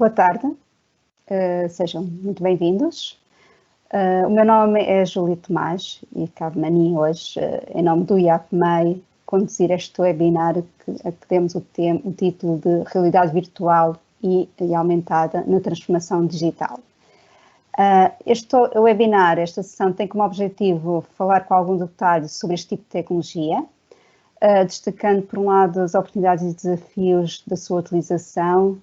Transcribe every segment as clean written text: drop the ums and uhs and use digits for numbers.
Boa tarde, sejam muito bem-vindos. O meu nome é Júlia Tomás e cabe-me a mim hoje, em nome do IAPMEI, conduzir este webinar a que temos o título de Realidade Virtual e Aumentada na Transformação Digital. Este webinar, esta sessão, tem como objetivo falar com algum detalhe sobre este tipo de tecnologia, destacando, por um lado, as oportunidades e desafios da sua utilização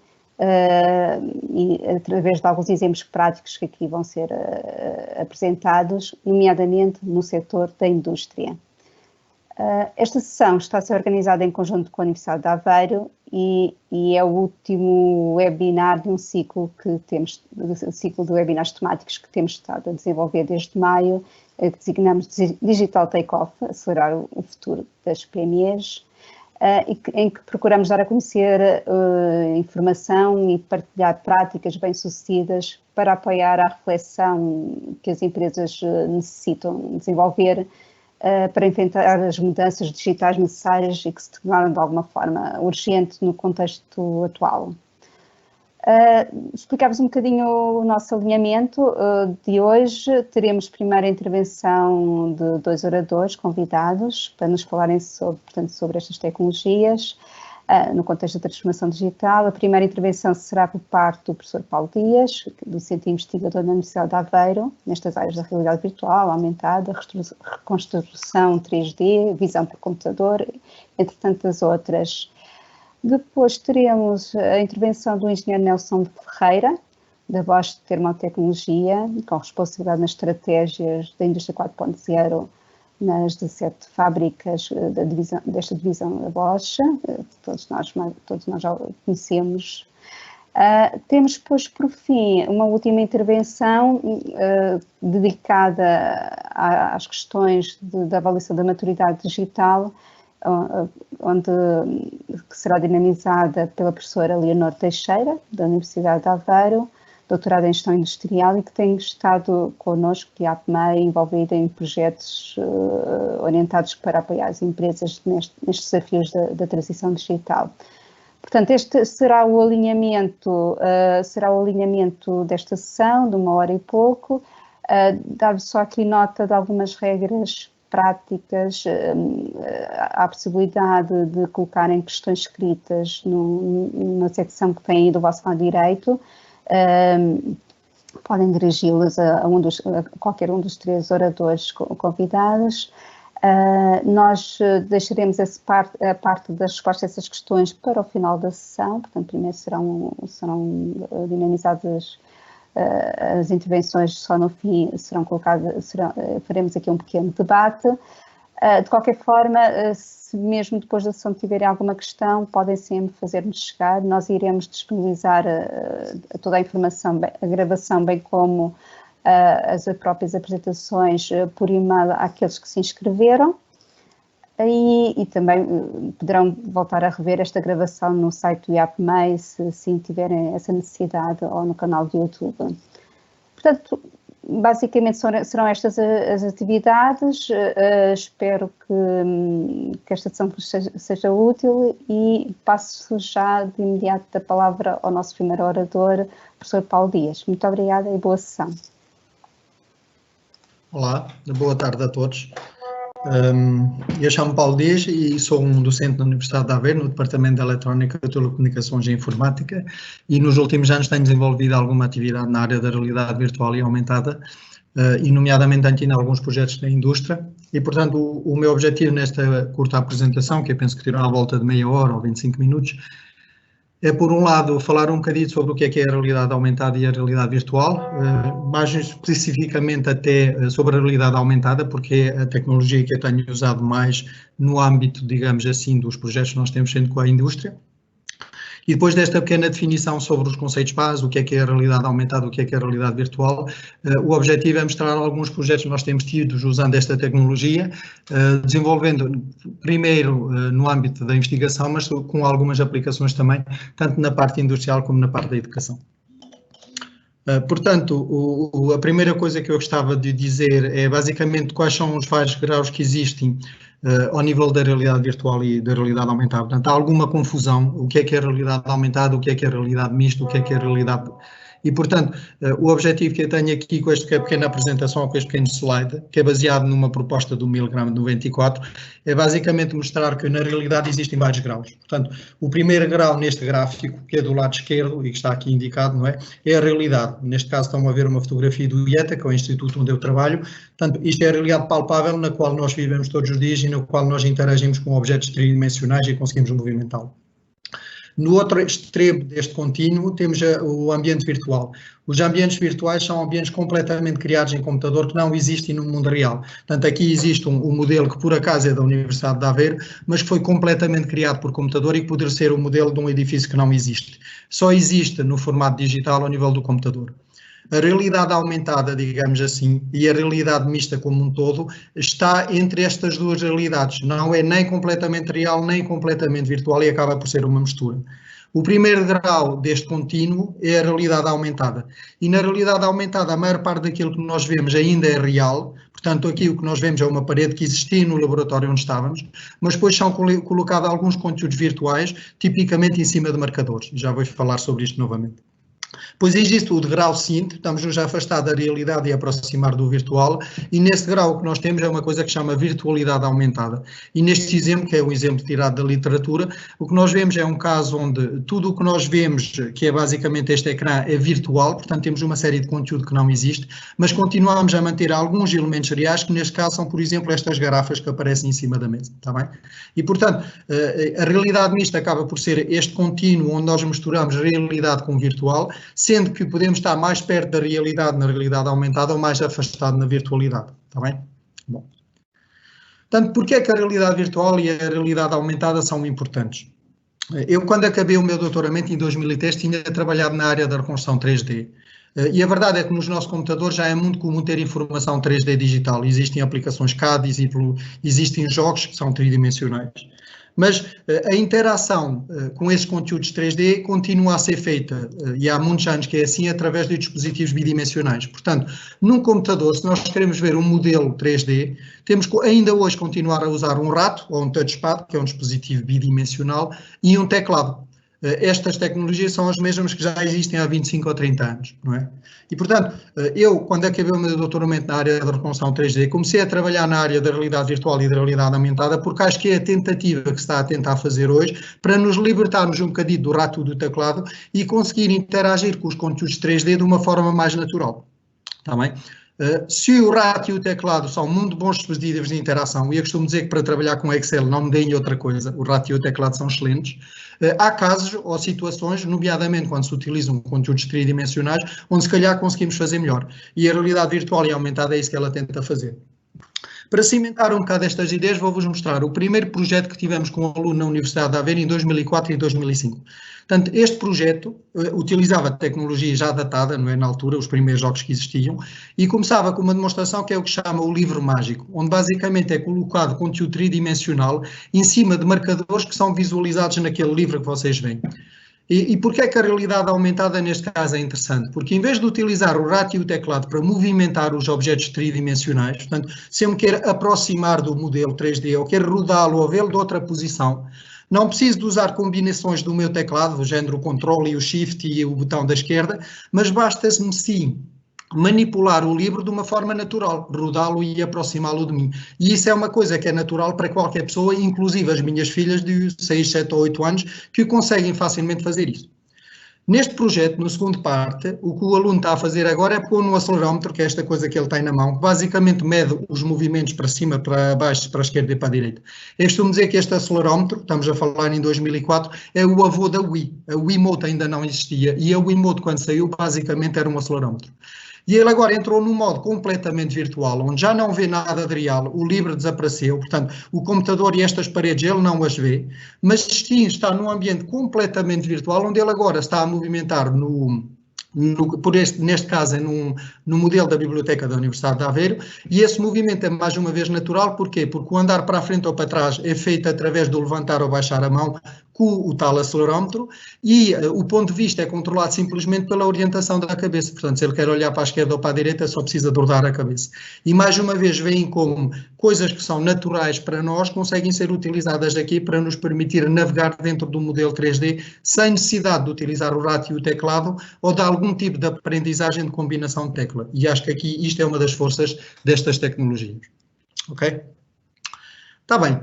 e através de alguns exemplos práticos que aqui vão ser apresentados, nomeadamente no setor da indústria. Esta sessão está a ser organizada em conjunto com a Universidade de Aveiro e é o último webinar de um ciclo de webinars temáticos que temos estado a desenvolver desde maio, que designamos Digital Takeoff, acelerar o futuro das PMEs, em que procuramos dar a conhecer informação e partilhar práticas bem-sucedidas para apoiar a reflexão que as empresas necessitam desenvolver para enfrentar as mudanças digitais necessárias e que se tornaram de alguma forma urgentes no contexto atual. Explicar-vos um bocadinho o nosso alinhamento de hoje. Teremos primeiro a intervenção de dois oradores convidados para nos falarem sobre estas tecnologias no contexto da transformação digital. A primeira intervenção será por parte do professor Paulo Dias, do Centro Investigador da Universidade de Aveiro, nestas áreas da realidade virtual, aumentada, reconstrução 3D, visão por computador, entre tantas outras. Depois teremos a intervenção do engenheiro Nelson Ferreira, da Bosch Termotecnologia, com responsabilidade nas estratégias da indústria 4.0 nas 17 fábricas desta divisão da Bosch, todos nós já conhecemos. Temos depois, por fim, uma última intervenção dedicada às questões da avaliação da maturidade digital, que será dinamizada pela professora Leonor Teixeira, da Universidade de Aveiro, doutorada em Gestão Industrial e que tem estado connosco, que é a APMEI, envolvida em projetos orientados para apoiar as empresas nestes desafios da transição digital. Portanto, este será o alinhamento desta sessão, de 1 hora e pouco. Dar-vos só aqui nota de algumas regras práticas. Há a possibilidade de colocarem questões escritas na secção que tem aí do vosso lado direito. Podem dirigi-las a qualquer um dos três oradores convidados. Nós deixaremos a parte das respostas a essas questões para o final da sessão. Portanto, primeiro serão dinamizadas as intervenções, só no fim serão colocadas, faremos aqui um pequeno debate. De qualquer forma, se mesmo depois da sessão tiverem alguma questão, podem sempre fazer-nos chegar. Nós iremos disponibilizar toda a informação, a gravação, bem como as próprias apresentações por e-mail àqueles que se inscreveram. E também poderão voltar a rever esta gravação no site do IAPMEI, se tiverem essa necessidade, ou no canal do YouTube. Portanto, basicamente serão estas as atividades. Espero que esta sessão seja útil e passo já de imediato a palavra ao nosso primeiro orador, professor Paulo Dias. Muito obrigada e boa sessão. Olá, boa tarde a todos. Eu chamo-me Paulo Dias e sou um docente da Universidade de Aveiro, no Departamento de Eletrónica, Telecomunicações e Informática, e nos últimos anos tenho desenvolvido alguma atividade na área da realidade virtual e aumentada, e nomeadamente tenho tido alguns projetos na indústria, e portanto o meu objetivo nesta curta apresentação, que eu penso que terá à volta de meia hora ou 25 minutos, é, por um lado, falar um bocadinho sobre o que é a realidade aumentada e a realidade virtual, mais especificamente até sobre a realidade aumentada, porque é a tecnologia que eu tenho usado mais no âmbito, digamos assim, dos projetos que nós temos sendo com a indústria. E depois desta pequena definição sobre os conceitos base, o que é a realidade aumentada, o que é a realidade virtual, o objetivo é mostrar alguns projetos que nós temos tido usando esta tecnologia, desenvolvendo primeiro no âmbito da investigação, mas com algumas aplicações também, tanto na parte industrial como na parte da educação. Portanto, a primeira coisa que eu gostava de dizer é basicamente quais são os vários graus que existem ao nível da realidade virtual e da realidade aumentada. Portanto, há alguma confusão, o que é realidade aumentada, o que é realidade mista, o que é realidade... E, portanto, o objetivo que eu tenho aqui com esta pequena apresentação, com este pequeno slide, que é baseado numa proposta do Milgram de 94, é basicamente mostrar que na realidade existem vários graus. Portanto, o primeiro grau neste gráfico, que é do lado esquerdo e que está aqui indicado, não é? É a realidade. Neste caso estão a ver uma fotografia do IETA, que é o instituto onde eu trabalho. Portanto, isto é a realidade palpável na qual nós vivemos todos os dias e na qual nós interagimos com objetos tridimensionais e conseguimos movimentá-lo. No outro extremo deste contínuo temos o ambiente virtual. Os ambientes virtuais são ambientes completamente criados em computador que não existem no mundo real. Portanto, aqui existe um modelo que por acaso é da Universidade de Aveiro, mas que foi completamente criado por computador e que poderia ser o modelo de um edifício que não existe. Só existe no formato digital ao nível do computador. A realidade aumentada, digamos assim, e a realidade mista como um todo, está entre estas duas realidades. Não é nem completamente real, nem completamente virtual e acaba por ser uma mistura. O primeiro grau deste contínuo é a realidade aumentada. E na realidade aumentada, a maior parte daquilo que nós vemos ainda é real. Portanto, aqui o que nós vemos é uma parede que existia no laboratório onde estávamos, mas depois são colocados alguns conteúdos virtuais, tipicamente em cima de marcadores. Já vou falar sobre isto novamente. Pois existe o degrau seguinte, estamos-nos a afastar da realidade e a aproximar do virtual, e nesse grau o que nós temos é uma coisa que se chama virtualidade aumentada. E neste exemplo, que é um exemplo tirado da literatura, o que nós vemos é um caso onde tudo o que nós vemos, que é basicamente este ecrã, é virtual, portanto temos uma série de conteúdo que não existe, mas continuamos a manter alguns elementos reais, que neste caso são, por exemplo, estas garrafas que aparecem em cima da mesa, está bem? E, portanto, a realidade mista acaba por ser este contínuo onde nós misturamos realidade com virtual, sendo que podemos estar mais perto da realidade na realidade aumentada ou mais afastado na virtualidade, está bem? Bom. Portanto, porquê é que a realidade virtual e a realidade aumentada são importantes? Eu, quando acabei o meu doutoramento em 2003, tinha trabalhado na área da reconstrução 3D. E a verdade é que nos nossos computadores já é muito comum ter informação 3D digital. Existem aplicações CAD, existem jogos que são tridimensionais. Mas a interação com esses conteúdos 3D continua a ser feita, e há muitos anos que é assim, através de dispositivos bidimensionais. Portanto, num computador, se nós queremos ver um modelo 3D, temos que ainda hoje continuar a usar um rato ou um touchpad, que é um dispositivo bidimensional, e um teclado. Estas tecnologias são as mesmas que já existem há 25 ou 30 anos, não é? E, portanto, eu, quando acabei o meu doutoramento na área da reconstrução 3D, comecei a trabalhar na área da realidade virtual e da realidade aumentada, porque acho que é a tentativa que se está a tentar fazer hoje para nos libertarmos um bocadinho do rato do teclado e conseguir interagir com os conteúdos 3D de uma forma mais natural, está bem? Se o rato e o teclado são muito bons dispositivos de interação, e eu costumo dizer que para trabalhar com Excel não me deem outra coisa, o rato e o teclado são excelentes, há casos ou situações, nomeadamente quando se utilizam conteúdos tridimensionais, onde se calhar conseguimos fazer melhor. E a realidade virtual e aumentada é isso que ela tenta fazer. Para cimentar um bocado estas ideias, vou-vos mostrar o primeiro projeto que tivemos com um aluno na Universidade de Aveiro em 2004 e 2005. Portanto, este projeto utilizava tecnologia já datada, não é, na altura, os primeiros jogos que existiam, e começava com uma demonstração que é o que chama o livro mágico, onde basicamente é colocado conteúdo tridimensional em cima de marcadores que são visualizados naquele livro que vocês veem. E porquê é que a realidade aumentada neste caso é interessante? Porque em vez de utilizar o rato e o teclado para movimentar os objetos tridimensionais, portanto, se eu me quero aproximar do modelo 3D ou quero rodá-lo ou vê-lo de outra posição, não preciso de usar combinações do meu teclado, o género control e o shift e o botão da esquerda, mas basta-me sim manipular o livro de uma forma natural, rodá-lo e aproximá-lo de mim. E isso é uma coisa que é natural para qualquer pessoa, inclusive as minhas filhas de 6, 7 ou 8 anos, que conseguem facilmente fazer isso. Neste projeto, na segunda parte, o que o aluno está a fazer agora é pôr no acelerómetro, que é esta coisa que ele tem na mão, que basicamente mede os movimentos para cima, para baixo, para a esquerda e para a direita. Eu costumo dizer que este acelerómetro, estamos a falar em 2004, é o avô da Wii. A Wiimote ainda não existia e a Wiimote, quando saiu, basicamente era um acelerómetro. E ele agora entrou num modo completamente virtual, onde já não vê nada de real, o livro desapareceu, portanto, o computador e estas paredes ele não as vê, mas sim está num ambiente completamente virtual, onde ele agora está a movimentar neste caso é no modelo da biblioteca da Universidade de Aveiro, e esse movimento é mais uma vez natural, porquê? Porque o andar para a frente ou para trás é feito através do levantar ou baixar a mão com o tal acelerómetro e o ponto de vista é controlado simplesmente pela orientação da cabeça. Portanto, se ele quer olhar para a esquerda ou para a direita, só precisa de rodar a cabeça. E mais uma vez veem como coisas que são naturais para nós conseguem ser utilizadas aqui para nos permitir navegar dentro do modelo 3D sem necessidade de utilizar o rato e o teclado ou de algum tipo de aprendizagem de combinação de tecla. E acho que aqui isto é uma das forças destas tecnologias. Ok? Está bem.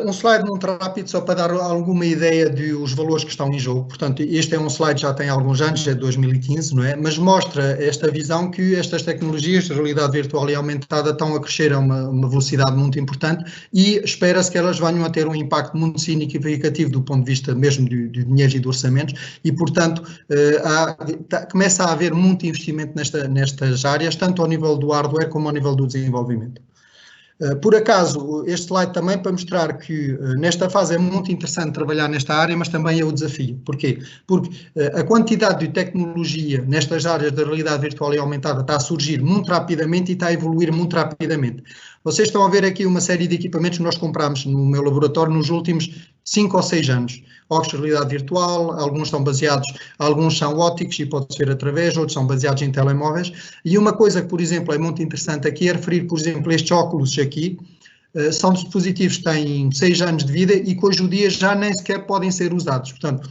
Um slide muito rápido só para dar alguma ideia dos valores que estão em jogo. Portanto, este é um slide que já tem alguns anos, é de 2015, não é? Mas mostra esta visão que estas tecnologias de realidade virtual e aumentada estão a crescer a uma velocidade muito importante e espera-se que elas venham a ter um impacto muito significativo do ponto de vista mesmo de dinheiro e de orçamentos e, portanto, começa a haver muito investimento nestas áreas, tanto ao nível do hardware como ao nível do desenvolvimento. Por acaso, este slide também para mostrar que nesta fase é muito interessante trabalhar nesta área, mas também é o desafio. Porquê? Porque a quantidade de tecnologia nestas áreas da realidade virtual e aumentada está a surgir muito rapidamente e está a evoluir muito rapidamente. Vocês estão a ver aqui uma série de equipamentos que nós compramos no meu laboratório nos últimos 5 ou 6 anos. Óculos de realidade virtual, alguns são ópticos e pode ser através, outros são baseados em telemóveis. E uma coisa que, por exemplo, é muito interessante aqui é referir, por exemplo, estes óculos aqui, são dispositivos que têm 6 anos de vida e que hoje em dia já nem sequer podem ser usados. Portanto,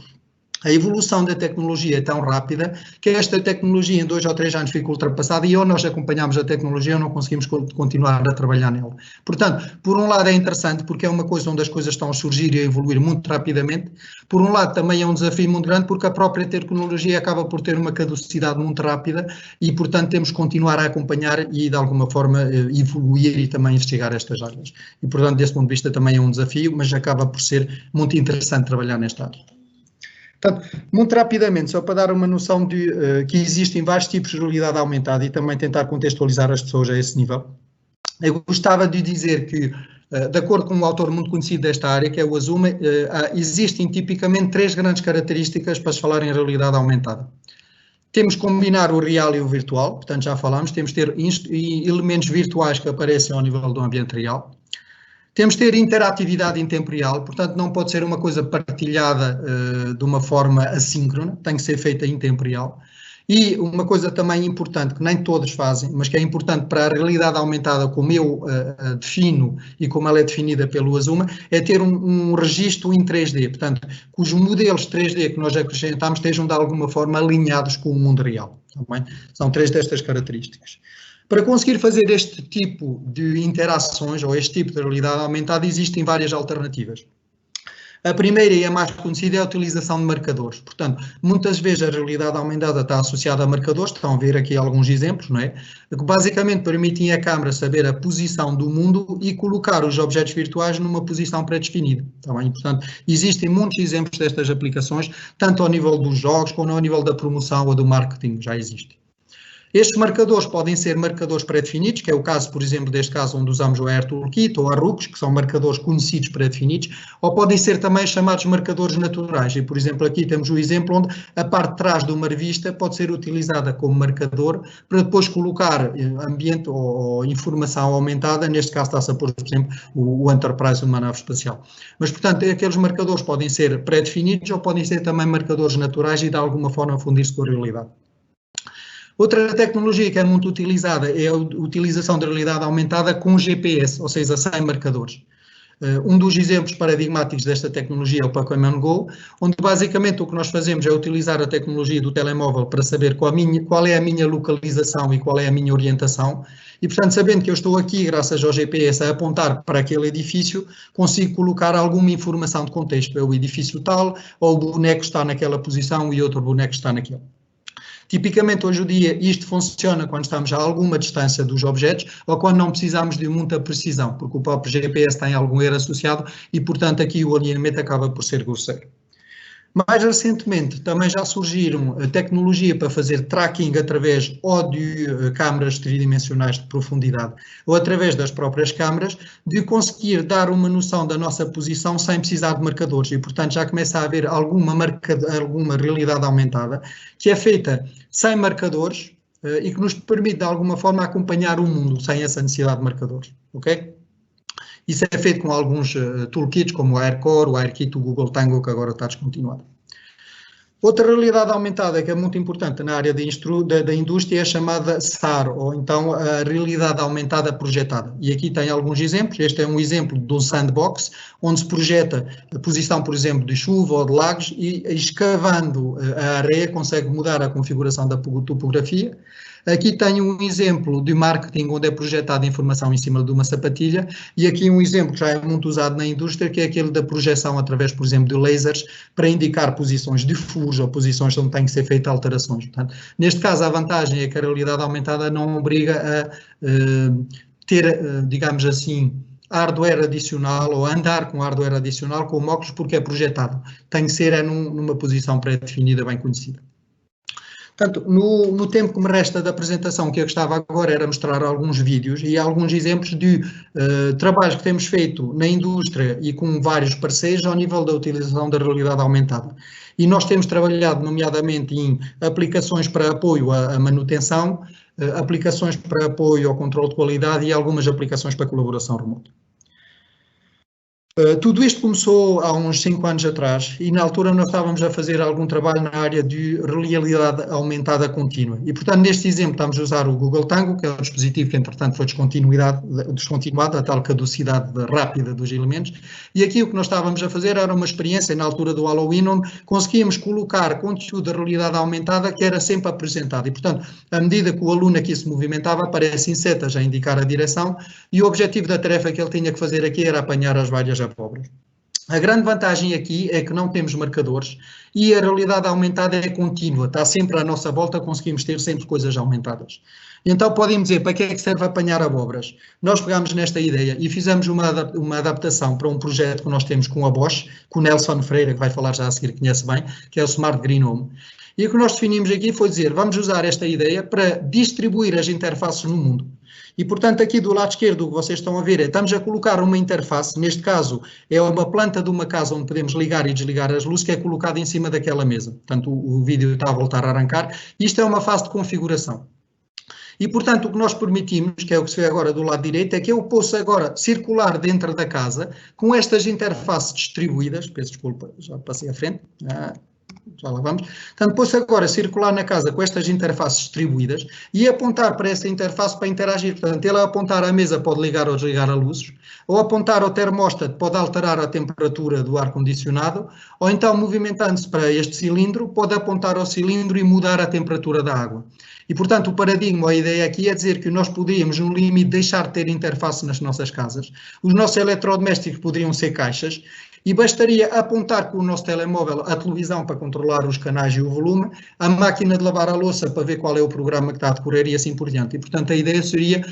a evolução da tecnologia é tão rápida que esta tecnologia em 2 ou 3 anos fica ultrapassada e ou nós acompanhamos a tecnologia ou não conseguimos continuar a trabalhar nela. Portanto, por um lado é interessante porque é uma coisa onde as coisas estão a surgir e a evoluir muito rapidamente. Por um lado também é um desafio muito grande porque a própria tecnologia acaba por ter uma caducidade muito rápida e, portanto, temos que continuar a acompanhar e, de alguma forma, evoluir e também investigar estas áreas. E, portanto, desse ponto de vista também é um desafio, mas acaba por ser muito interessante trabalhar nesta área. Portanto, muito rapidamente, só para dar uma noção de que existem vários tipos de realidade aumentada e também tentar contextualizar as pessoas a esse nível. Eu gostava de dizer que, de acordo com um autor muito conhecido desta área, que é o Azuma, existem tipicamente 3 grandes características para se falar em realidade aumentada. Temos que combinar o real e o virtual, portanto já falámos, temos que ter elementos virtuais que aparecem ao nível do ambiente real. Temos de ter interatividade em tempo real, portanto não pode ser uma coisa partilhada de uma forma assíncrona, tem que ser feita em tempo real. E uma coisa também importante, que nem todos fazem, mas que é importante para a realidade aumentada, como eu defino e como ela é definida pelo Azuma, é ter um registro em 3D, portanto, que os modelos 3D que nós acrescentamos estejam de alguma forma alinhados com o mundo real. Também são 3 destas características. Para conseguir fazer este tipo de interações ou este tipo de realidade aumentada, existem várias alternativas. A primeira e a mais conhecida é a utilização de marcadores. Portanto, muitas vezes a realidade aumentada está associada a marcadores, estão a ver aqui alguns exemplos, não é? Que basicamente permitem à câmara saber a posição do mundo e colocar os objetos virtuais numa posição pré-definida. Tá bem? Portanto, existem muitos exemplos destas aplicações, tanto ao nível dos jogos como ao nível da promoção ou do marketing, já existe. Estes marcadores podem ser marcadores pré-definidos, que é o caso, por exemplo, deste caso onde usamos o AirToolkit ou a RUCs, que são marcadores conhecidos pré-definidos, ou podem ser também chamados marcadores naturais. E, por exemplo, aqui temos o exemplo onde a parte de trás de uma revista pode ser utilizada como marcador para depois colocar ambiente ou informação aumentada, neste caso está-se a pôr, por exemplo, o Enterprise de uma nave espacial. Mas, portanto, aqueles marcadores podem ser pré-definidos ou podem ser também marcadores naturais e, de alguma forma, fundir-se com a realidade. Outra tecnologia que é muito utilizada é a utilização da realidade aumentada com GPS, ou seja, sem marcadores. Um dos exemplos paradigmáticos desta tecnologia é o Pokémon Go, onde basicamente o que nós fazemos é utilizar a tecnologia do telemóvel para saber qual é a minha localização e qual é a minha orientação. E, portanto, sabendo que eu estou aqui, graças ao GPS, a apontar para aquele edifício, consigo colocar alguma informação de contexto. É o edifício tal, ou o boneco está naquela posição e outro boneco está naquele. Tipicamente, hoje em dia, isto funciona quando estamos a alguma distância dos objetos ou quando não precisamos de muita precisão, porque o próprio GPS tem algum erro associado e, portanto, aqui o alinhamento acaba por ser grosseiro. Mais recentemente, também já surgiram tecnologia para fazer tracking através ou de câmaras tridimensionais de profundidade ou através das próprias câmaras, de conseguir dar uma noção da nossa posição sem precisar de marcadores e, portanto, já começa a haver alguma realidade aumentada que é feita sem marcadores e que nos permite, de alguma forma, acompanhar o mundo sem essa necessidade de marcadores, ok? Isso é feito com alguns toolkits, como o AirCore, o AirKit, o Google Tango, que agora está descontinuado. Outra realidade aumentada que é muito importante na área da indústria é a chamada SAR, ou então a realidade aumentada projetada. E aqui tem alguns exemplos. Este é um exemplo de um sandbox, onde se projeta a posição, por exemplo, de chuva ou de lagos e escavando a areia consegue mudar a configuração da topografia. Aqui tenho um exemplo de marketing onde é projetada informação em cima de uma sapatilha e aqui um exemplo que já é muito usado na indústria, que é aquele da projeção através, por exemplo, de lasers para indicar posições de furos ou posições onde tem que ser feitas alterações. Portanto, neste caso, a vantagem é que a realidade aumentada não obriga a ter, digamos assim, hardware adicional ou andar com hardware adicional com o óculos porque é projetado. Tem que ser numa posição pré-definida, bem conhecida. Portanto, no tempo que me resta da apresentação, o que eu gostava agora era mostrar alguns vídeos e alguns exemplos de trabalhos que temos feito na indústria e com vários parceiros ao nível da utilização da realidade aumentada. E nós temos trabalhado, nomeadamente, em aplicações para apoio à manutenção, aplicações para apoio ao controle de qualidade e algumas aplicações para colaboração remota. Tudo isto começou há uns 5 anos atrás e na altura nós estávamos a fazer algum trabalho na área de realidade aumentada contínua e, portanto, neste exemplo estamos a usar o Google Tango, que é um dispositivo que, entretanto, foi descontinuado, a tal caducidade rápida dos elementos, e aqui o que nós estávamos a fazer era uma experiência na altura do Halloween, onde conseguíamos colocar conteúdo da realidade aumentada que era sempre apresentado e, portanto, à medida que o aluno aqui se movimentava, aparecem setas a indicar a direção e o objetivo da tarefa que ele tinha que fazer aqui era apanhar as várias abóboras. A grande vantagem aqui é que não temos marcadores e a realidade aumentada é contínua, está sempre à nossa volta, conseguimos ter sempre coisas aumentadas. Então podem dizer, para que é que serve apanhar abóboras? Nós pegámos nesta ideia e fizemos uma adaptação para um projeto que nós temos com a Bosch, com o Nelson Freire, que vai falar já a seguir, que conhece bem, que é o Smart Green Home. E o que nós definimos aqui foi dizer, vamos usar esta ideia para distribuir as interfaces no mundo. E, portanto, aqui do lado esquerdo, o que vocês estão a ver, estamos a colocar uma interface, neste caso é uma planta de uma casa onde podemos ligar e desligar as luzes, que é colocada em cima daquela mesa. Portanto, o vídeo está a voltar a arrancar. Isto é uma fase de configuração. E, portanto, o que nós permitimos, que é o que se vê agora do lado direito, é que eu possa agora circular dentro da casa com estas interfaces distribuídas. Peço desculpa, já passei à frente. Já lá vamos. Portanto, posso agora circular na casa com estas interfaces distribuídas e apontar para essa interface para interagir. Portanto, ele a apontar à mesa pode ligar ou desligar a luzes, ou apontar ao termostato pode alterar a temperatura do ar-condicionado, ou então, movimentando-se para este cilindro, pode apontar ao cilindro e mudar a temperatura da água. E, portanto, o paradigma, a ideia aqui é dizer que nós podíamos, no limite, deixar de ter interface nas nossas casas. Os nossos eletrodomésticos poderiam ser caixas e bastaria apontar com o nosso telemóvel a televisão para controlar os canais e o volume, a máquina de lavar a louça para ver qual é o programa que está a decorrer e assim por diante. E, portanto, a ideia seria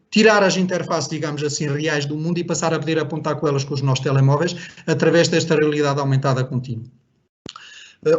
tirar as interfaces, digamos assim, reais do mundo e passar a poder apontar com elas com os nossos telemóveis através desta realidade aumentada contínua.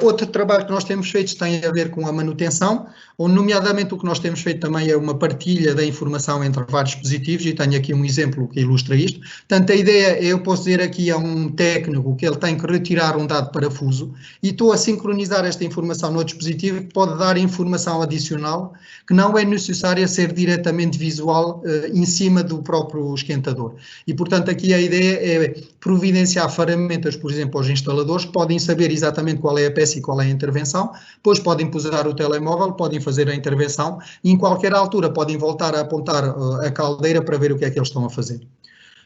Outro trabalho que nós temos feito tem a ver com a manutenção, onde nomeadamente o que nós temos feito também é uma partilha da informação entre vários dispositivos e tenho aqui um exemplo que ilustra isto. Portanto, a ideia é, eu posso dizer aqui a um técnico que ele tem que retirar um dado parafuso e estou a sincronizar esta informação no dispositivo que pode dar informação adicional que não é necessária ser diretamente visual em cima do próprio esquentador. E, portanto, aqui a ideia é providenciar ferramentas, por exemplo, aos instaladores que podem saber exatamente qual é a peça e qual é a intervenção, depois podem pusar o telemóvel, podem fazer a intervenção e em qualquer altura podem voltar a apontar a caldeira para ver o que é que eles estão a fazer.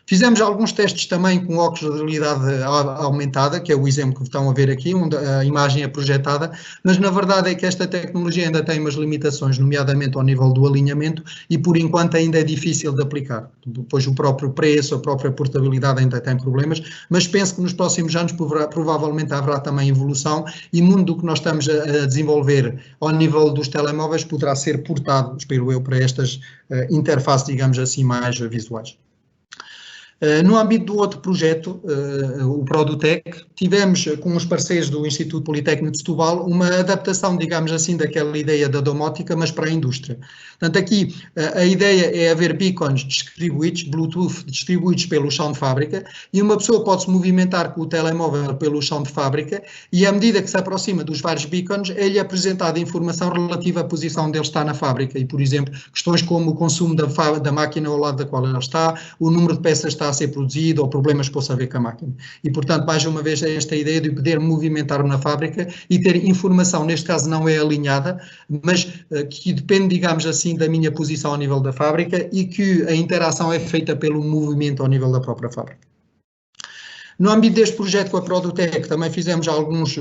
Fizemos alguns testes também com óculos de realidade aumentada, que é o exemplo que estão a ver aqui, onde a imagem é projetada, mas na verdade é que esta tecnologia ainda tem umas limitações, nomeadamente ao nível do alinhamento, e por enquanto ainda é difícil de aplicar. Depois o próprio preço, a própria portabilidade ainda tem problemas, mas penso que nos próximos anos provavelmente haverá também evolução e muito do que nós estamos a desenvolver ao nível dos telemóveis poderá ser portado, espero eu, para estas interfaces, digamos assim, mais visuais. No âmbito do outro projeto, o Produtec, tivemos com os parceiros do Instituto Politécnico de Setúbal uma adaptação, digamos assim, daquela ideia da domótica, mas para a indústria. Portanto, aqui a ideia é haver beacons distribuídos, Bluetooth distribuídos pelo chão de fábrica, e uma pessoa pode se movimentar com o telemóvel pelo chão de fábrica e à medida que se aproxima dos vários beacons, é-lhe apresentada informação relativa à posição onde ele está na fábrica e, por exemplo, questões como o consumo da máquina ao lado da qual ele está, o número de peças está está a ser produzido ou problemas que possa haver com a máquina. E, portanto, mais uma vez, é esta ideia de poder movimentar na fábrica e ter informação, neste caso não é alinhada, mas que depende, digamos assim, da minha posição ao nível da fábrica e que a interação é feita pelo movimento ao nível da própria fábrica. No âmbito deste projeto com a Produtec também fizemos alguns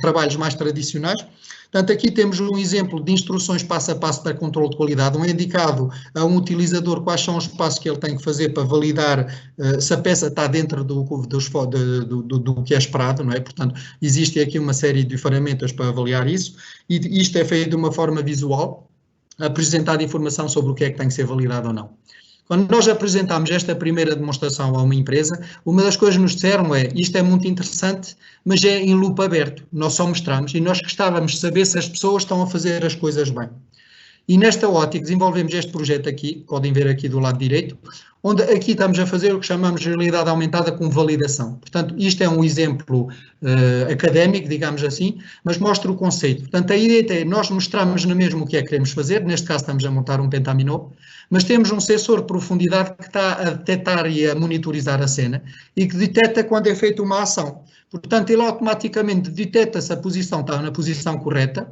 trabalhos mais tradicionais. Portanto, aqui temos um exemplo de instruções passo a passo para controle de qualidade, onde é indicado a um utilizador quais são os passos que ele tem que fazer para validar se a peça está dentro do que é esperado, não é? Portanto, existe aqui uma série de ferramentas para avaliar isso, e isto é feito de uma forma visual, apresentar informação sobre o que é que tem que ser validado ou não. Quando nós apresentámos esta primeira demonstração a uma empresa, uma das coisas que nos disseram é, isto é muito interessante, mas é em loop aberto, nós só mostramos e nós gostávamos de saber se as pessoas estão a fazer as coisas bem. E nesta ótica desenvolvemos este projeto aqui, podem ver aqui do lado direito, onde aqui estamos a fazer o que chamamos de realidade aumentada com validação. Portanto, isto é um exemplo académico, digamos assim, mas mostra o conceito. Portanto, a ideia é, nós mostramos na mesma o que é que queremos fazer, neste caso estamos a montar um pentaminô, mas temos um sensor de profundidade que está a detectar e a monitorizar a cena e que detecta quando é feita uma ação. Portanto, ele automaticamente detecta se a posição está na posição correta,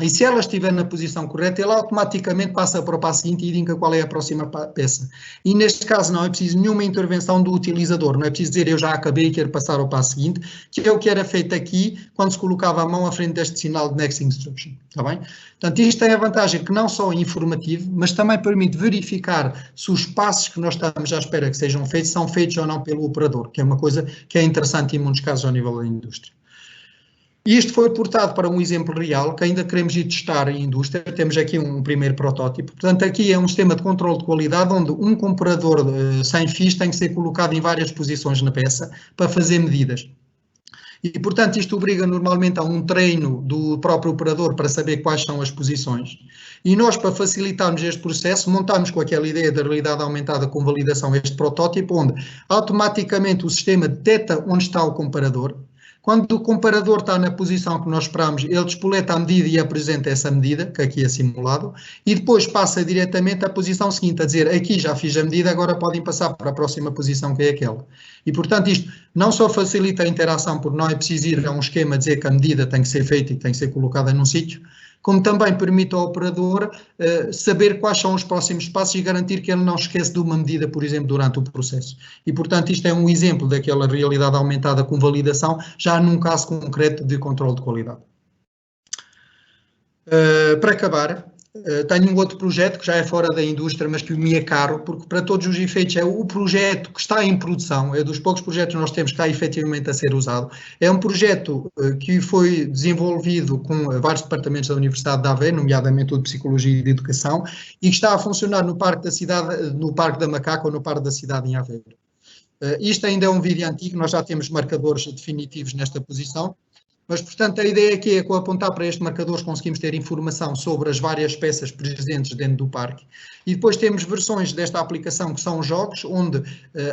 e se ela estiver na posição correta, ele automaticamente passa para o passo seguinte e indica qual é a próxima peça. E neste caso não é preciso nenhuma intervenção do utilizador, não é preciso dizer eu já acabei e quero passar ao passo seguinte, que é o que era feito aqui quando se colocava a mão à frente deste sinal de Next Instruction, está bem? Portanto, isto tem a vantagem que não só é informativo, mas também permite verificar se os passos que nós estamos à espera que sejam feitos são feitos ou não pelo operador, que é uma coisa que é interessante em muitos casos ao nível da indústria. E isto foi portado para um exemplo real que ainda queremos ir testar em indústria. Temos aqui um primeiro protótipo. Portanto, aqui é um sistema de controle de qualidade onde um comparador sem fios tem que ser colocado em várias posições na peça para fazer medidas. E, portanto, isto obriga normalmente a um treino do próprio operador para saber quais são as posições. E nós, para facilitarmos este processo, montamos com aquela ideia da realidade aumentada com validação este protótipo, onde automaticamente o sistema detecta onde está o comparador. Quando o comparador está na posição que nós esperamos, ele despoleta a medida e apresenta essa medida, que aqui é simulado, e depois passa diretamente à posição seguinte, a dizer, aqui já fiz a medida, agora podem passar para a próxima posição, que é aquela. E, portanto, isto não só facilita a interação, porque não é preciso ir a um esquema dizer que a medida tem que ser feita e tem que ser colocada num sítio, como também permite ao operador saber quais são os próximos passos e garantir que ele não esquece de uma medida, por exemplo, durante o processo. E, portanto, isto é um exemplo daquela realidade aumentada com validação, já num caso concreto de controle de qualidade. Para acabar, tenho um outro projeto que já é fora da indústria, mas que me é caro, porque para todos os efeitos é o projeto que está em produção, é dos poucos projetos que nós temos que está efetivamente a ser usado. É um projeto que foi desenvolvido com vários departamentos da Universidade de Aveiro, nomeadamente o de Psicologia e de Educação, e que está a funcionar no Parque da Cidade, no Parque da Macaca ou no Parque da Cidade em Aveiro. Isto ainda é um vídeo antigo, nós já temos marcadores definitivos nesta posição. Mas, portanto, a ideia aqui é que ao apontar para estes marcadores conseguimos ter informação sobre as várias peças presentes dentro do parque. E depois temos versões desta aplicação que são jogos, onde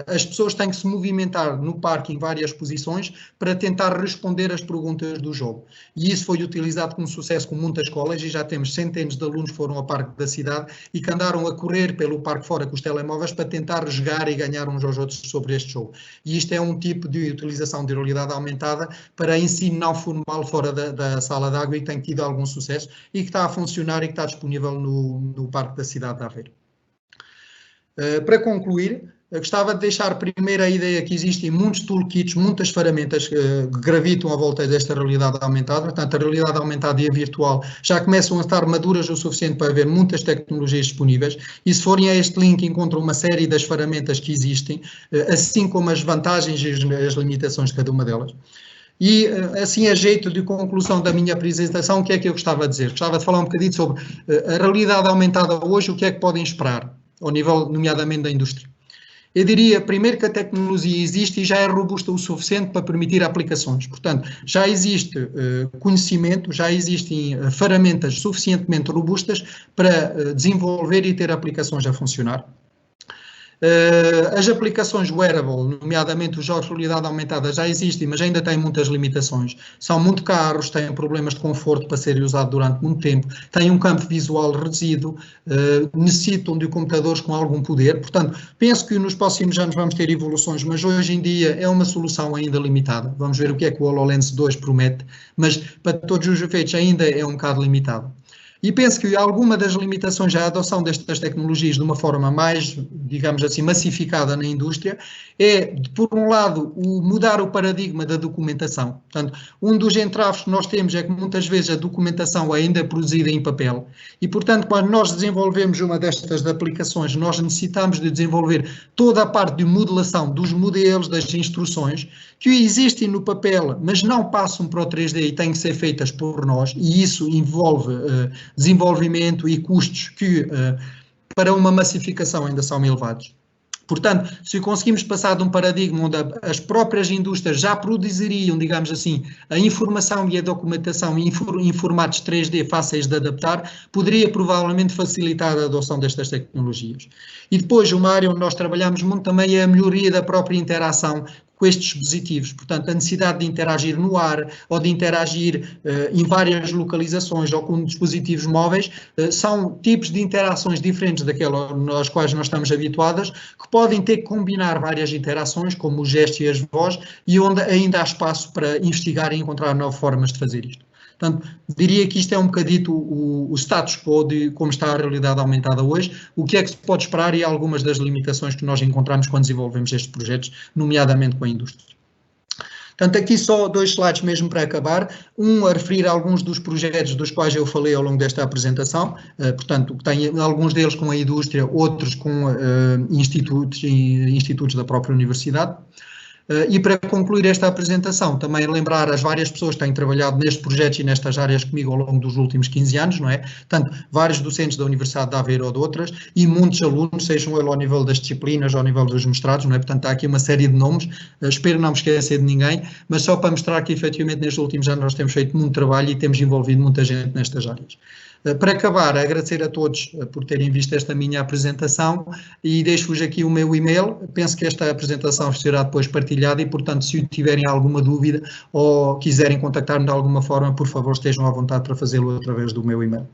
as pessoas têm que se movimentar no parque em várias posições para tentar responder às perguntas do jogo. E isso foi utilizado com sucesso com muitas escolas e já temos centenas de alunos que foram ao parque da cidade e que andaram a correr pelo parque fora com os telemóveis para tentar jogar e ganhar uns aos outros sobre este jogo. E isto é um tipo de utilização de realidade aumentada para ensino não formal fora da sala de água e que tem tido algum sucesso e que está a funcionar e que está disponível no Parque da Cidade de Aveiro. Para concluir, gostava de deixar primeiro a ideia que existem muitos toolkits, muitas ferramentas que gravitam à volta desta realidade aumentada. Portanto, a realidade aumentada e a virtual já começam a estar maduras o suficiente para haver muitas tecnologias disponíveis e se forem a este link encontram uma série das ferramentas que existem, assim como as vantagens e as limitações de cada uma delas. E, assim, a jeito de conclusão da minha apresentação, o que é que eu gostava de dizer? Gostava de falar um bocadinho sobre a realidade aumentada hoje, o que é que podem esperar, ao nível, nomeadamente, da indústria. Eu diria, primeiro, que a tecnologia existe e já é robusta o suficiente para permitir aplicações. Portanto, já existe conhecimento, já existem ferramentas suficientemente robustas para desenvolver e ter aplicações a funcionar. As aplicações wearable, nomeadamente os jogos de realidade aumentada, já existem, mas ainda têm muitas limitações. São muito caros, têm problemas de conforto para serem usados durante muito tempo, têm um campo visual reduzido, necessitam de computadores com algum poder. Portanto, penso que nos próximos anos vamos ter evoluções, mas hoje em dia é uma solução ainda limitada. Vamos ver o que é que o HoloLens 2 promete, mas para todos os efeitos ainda é um bocado limitado. E penso que alguma das limitações à adoção destas tecnologias de uma forma mais, digamos assim, massificada na indústria é, por um lado, mudar o paradigma da documentação. Portanto, um dos entraves que nós temos é que muitas vezes a documentação ainda é produzida em papel e, portanto, quando nós desenvolvemos uma destas aplicações, nós necessitamos de desenvolver toda a parte de modelação dos modelos, das instruções, que existem no papel, mas não passam para o 3D e têm que ser feitas por nós, e isso envolve desenvolvimento e custos que para uma massificação ainda são elevados. Portanto, se conseguimos passar de um paradigma onde as próprias indústrias já produziriam, digamos assim, a informação e a documentação em formatos 3D fáceis de adaptar, poderia provavelmente facilitar a adoção destas tecnologias. E depois, uma área onde nós trabalhamos muito também é a melhoria da própria interação com estes dispositivos. Portanto, a necessidade de interagir no ar ou de interagir em várias localizações ou com dispositivos móveis são tipos de interações diferentes daquelas às quais nós estamos habituadas, que podem ter que combinar várias interações, como o gesto e as voz, e onde ainda há espaço para investigar e encontrar novas formas de fazer isto. Portanto, diria que isto é um bocadito o status quo de como está a realidade aumentada hoje, o que é que se pode esperar e algumas das limitações que nós encontramos quando desenvolvemos estes projetos, nomeadamente com a indústria. Portanto, aqui só 2 slides mesmo para acabar, um a referir a alguns dos projetos dos quais eu falei ao longo desta apresentação, portanto, tem alguns deles com a indústria, outros com institutos da própria universidade. E para concluir esta apresentação, também lembrar as várias pessoas que têm trabalhado nestes projetos e nestas áreas comigo ao longo dos últimos 15 anos, não é? Tanto vários docentes da Universidade de Aveiro ou de outras, e muitos alunos, sejam eles ao nível das disciplinas ou ao nível dos mestrados, não é? Portanto, há aqui uma série de nomes, espero não me esquecer de ninguém, mas só para mostrar que efetivamente nestes últimos anos nós temos feito muito trabalho e temos envolvido muita gente nestas áreas. Para acabar, agradecer a todos por terem visto esta minha apresentação e deixo-vos aqui o meu e-mail. Penso que esta apresentação será depois partilhada e, portanto, se tiverem alguma dúvida ou quiserem contactar-me de alguma forma, por favor, estejam à vontade para fazê-lo através do meu e-mail.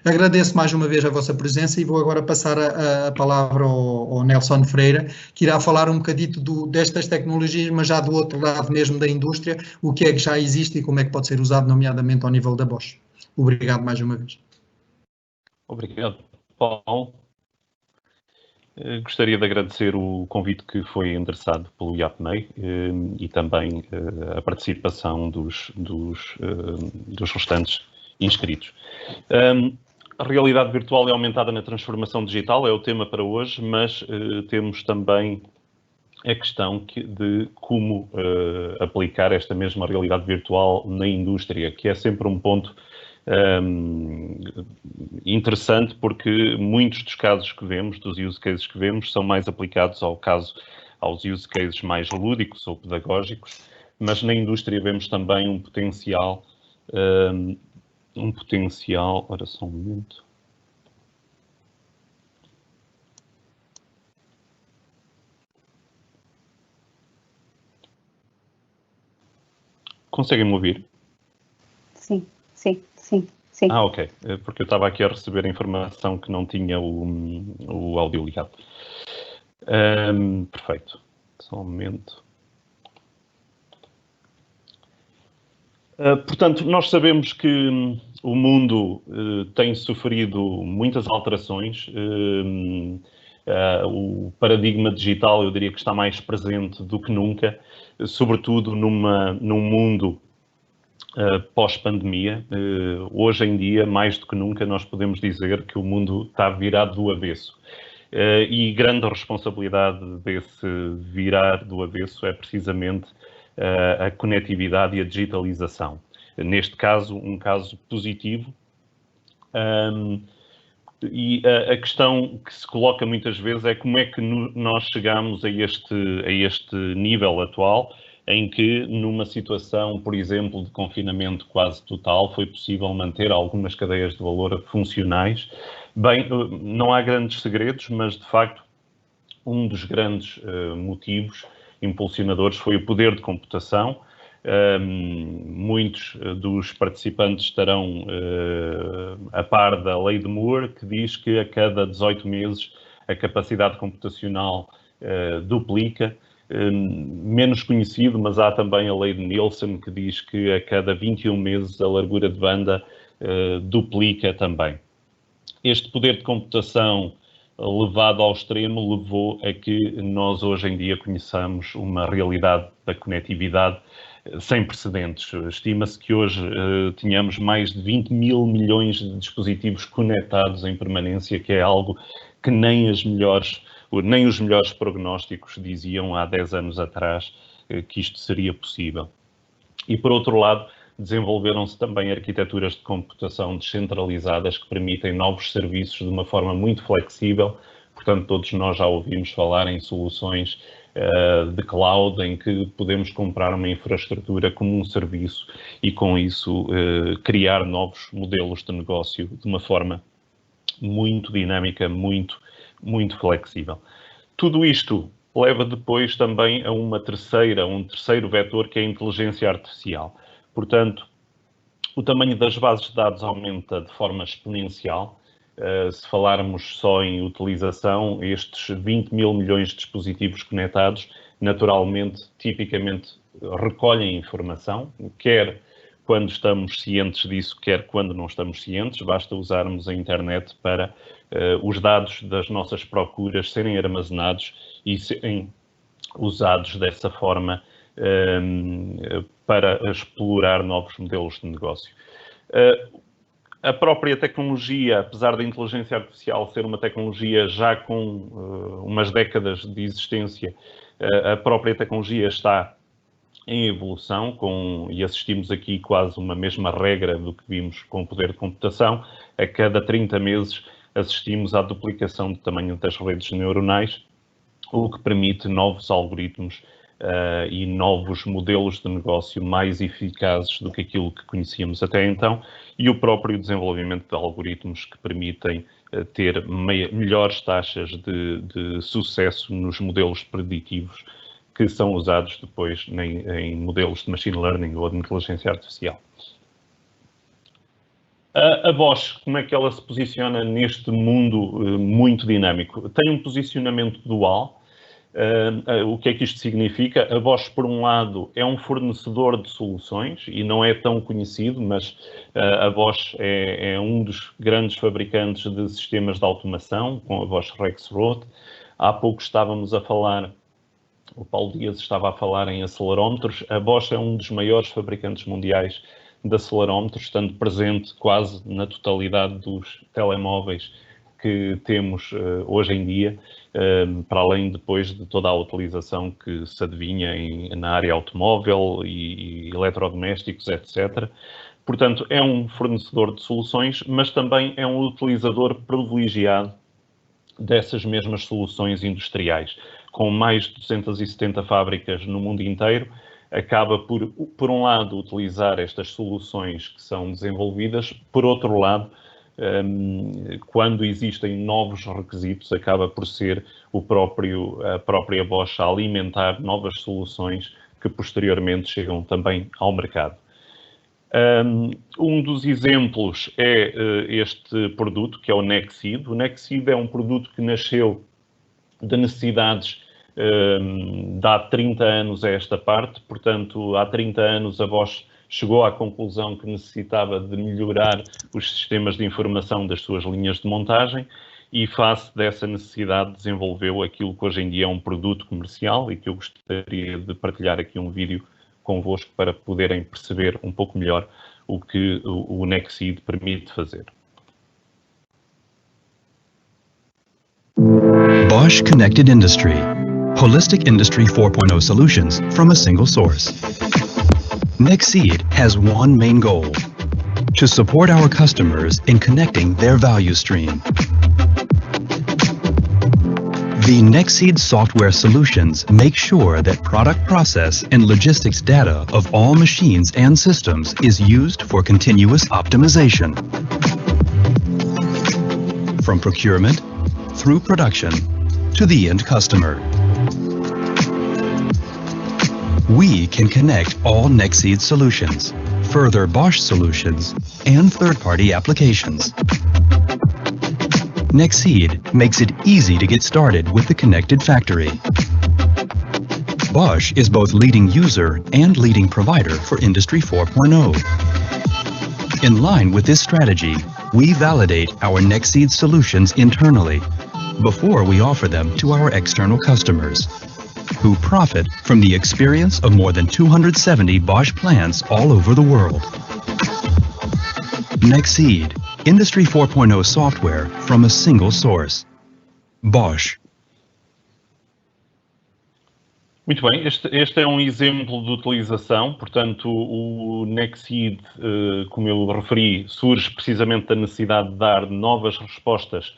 Agradeço mais uma vez a vossa presença e vou agora passar a palavra ao Nelson Freire, que irá falar um bocadito destas tecnologias, mas já do outro lado mesmo da indústria, o que é que já existe e como é que pode ser usado, nomeadamente ao nível da Bosch. Obrigado mais uma vez. Obrigado, Paulo. Gostaria de agradecer o convite que foi endereçado pelo IAPMEI e também a participação dos restantes inscritos. A realidade virtual é aumentada na transformação digital, é o tema para hoje, mas temos também a questão de como aplicar esta mesma realidade virtual na indústria, que é sempre um ponto interessante, porque muitos dos casos que vemos, dos use cases que vemos, são mais aplicados aos use cases mais lúdicos ou pedagógicos, mas na indústria vemos também um potencial, ora só um momento. Conseguem-me ouvir? Sim. Ah, ok. Porque eu estava aqui a receber a informação que não tinha o áudio ligado. Perfeito. Só um momento. Portanto, nós sabemos que o mundo tem sofrido muitas alterações. O paradigma digital, eu diria que está mais presente do que nunca, sobretudo num mundo pós-pandemia. Hoje em dia, mais do que nunca, nós podemos dizer que o mundo está virado do avesso. E grande responsabilidade desse virar do avesso é precisamente a conectividade e a digitalização. Neste caso, um caso positivo. E a questão que se coloca muitas vezes é como é que nós chegamos a este nível atual, em que, numa situação, por exemplo, de confinamento quase total, foi possível manter algumas cadeias de valor funcionais. Bem, não há grandes segredos, mas, de facto, um dos grandes motivos impulsionadores foi o poder de computação. Muitos dos participantes estarão a par da lei de Moore, que diz que a cada 18 meses a capacidade computacional duplica. Menos conhecido, mas há também a lei de Nielsen, que diz que a cada 21 meses a largura de banda duplica também. Este poder de computação levado ao extremo levou a que nós hoje em dia conheçamos uma realidade da conectividade sem precedentes. Estima-se que hoje tínhamos mais de 20 mil milhões de dispositivos conectados em permanência, que é algo que nem os melhores prognósticos diziam há 10 anos atrás que isto seria possível. E, por outro lado, desenvolveram-se também arquiteturas de computação descentralizadas que permitem novos serviços de uma forma muito flexível. Portanto, todos nós já ouvimos falar em soluções de cloud, em que podemos comprar uma infraestrutura como um serviço e, com isso, criar novos modelos de negócio de uma forma muito dinâmica, muito flexível. Tudo isto leva depois também a um terceiro vetor, que é a inteligência artificial. Portanto, o tamanho das bases de dados aumenta de forma exponencial. Se falarmos só em utilização, estes 20 mil milhões de dispositivos conectados, naturalmente, tipicamente, recolhem informação, quer quando estamos cientes disso, quer quando não estamos cientes. Basta usarmos a internet para os dados das nossas procuras serem armazenados e serem usados dessa forma para explorar novos modelos de negócio. A própria tecnologia, apesar da inteligência artificial ser uma tecnologia já com umas décadas de existência, a própria tecnologia está em evolução, e assistimos aqui quase uma mesma regra do que vimos com o poder de computação. A cada 30 meses assistimos à duplicação do tamanho das redes neuronais, o que permite novos algoritmos e novos modelos de negócio mais eficazes do que aquilo que conhecíamos até então, e o próprio desenvolvimento de algoritmos que permitem ter melhores taxas de sucesso nos modelos preditivos que são usados depois em modelos de machine learning ou de inteligência artificial. A Bosch, como é que ela se posiciona neste mundo muito dinâmico? Tem um posicionamento dual. O que é que isto significa? A Bosch, por um lado, é um fornecedor de soluções e não é tão conhecido, mas a Bosch é um dos grandes fabricantes de sistemas de automação, com a Bosch Rexroth. Há pouco estávamos a falar, o Paulo Dias estava a falar em acelerómetros. A Bosch é um dos maiores fabricantes mundiais de acelerómetros, estando presente quase na totalidade dos telemóveis que temos hoje em dia, para além depois de toda a utilização que se adivinha na área automóvel e eletrodomésticos, etc. Portanto, é um fornecedor de soluções, mas também é um utilizador privilegiado dessas mesmas soluções industriais. Com mais de 270 fábricas no mundo inteiro, acaba por um lado, utilizar estas soluções que são desenvolvidas, por outro lado, quando existem novos requisitos, acaba por ser a própria Bosch a alimentar novas soluções que posteriormente chegam também ao mercado. Um dos exemplos é este produto, que é o Nexeed. O Nexeed é um produto que nasceu de necessidades de há 30 anos a esta parte. Portanto, há 30 anos a Bosch chegou à conclusão que necessitava de melhorar os sistemas de informação das suas linhas de montagem e, face dessa necessidade, desenvolveu aquilo que hoje em dia é um produto comercial e que eu gostaria de partilhar aqui um vídeo convosco para poderem perceber um pouco melhor o que o Nexeed permite fazer. Bosch Connected Industry. Holistic Industry 4.0 solutions from a single source. Nexeed has one main goal: to support our customers in connecting their value stream. The Nexeed software solutions make sure that product process and logistics data of all machines and systems is used for continuous optimization. From procurement, through production, to the end customer. We can connect all Nexseed solutions, further Bosch solutions, and third-party applications. Nexseed makes it easy to get started with the connected factory. Bosch is both leading user and leading provider for Industry 4.0. In line with this strategy, we validate our Nexseed solutions internally before we offer them to our external customers, who profit from the experience of more than 270 Bosch plants all over the world. Nexseed, Industry 4.0 software from a single source. Bosch. Muito bem, este é um exemplo de utilização, portanto o Nexseed, como eu referi, surge precisamente da necessidade de dar novas respostas,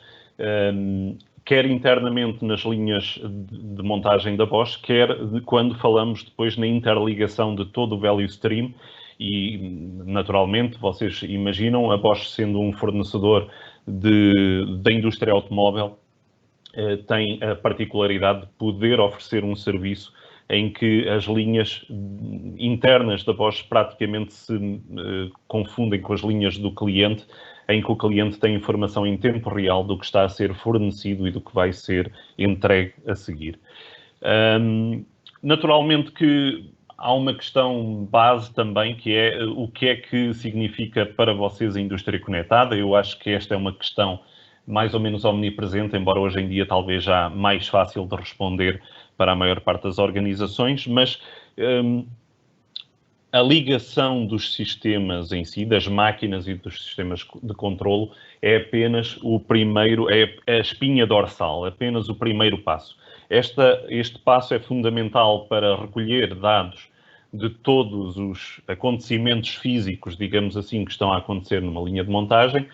quer internamente nas linhas de montagem da Bosch, quer quando falamos depois na interligação de todo o value stream e, naturalmente, vocês imaginam, a Bosch sendo um fornecedor da indústria automóvel, tem a particularidade de poder oferecer um serviço em que as linhas internas da Bosch praticamente se confundem com as linhas do cliente, em que o cliente tem informação em tempo real do que está a ser fornecido e do que vai ser entregue a seguir. Naturalmente que há uma questão base também, que é o que é que significa para vocês a indústria conectada. Eu acho que esta é uma questão mais ou menos omnipresente, embora hoje em dia talvez já mais fácil de responder para a maior parte das organizações, mas a ligação dos sistemas em si, das máquinas e dos sistemas de controlo, é apenas o primeiro, é a espinha dorsal, apenas o primeiro passo. Este passo é fundamental para recolher dados de todos os acontecimentos físicos, digamos assim, que estão a acontecer numa linha de montagem,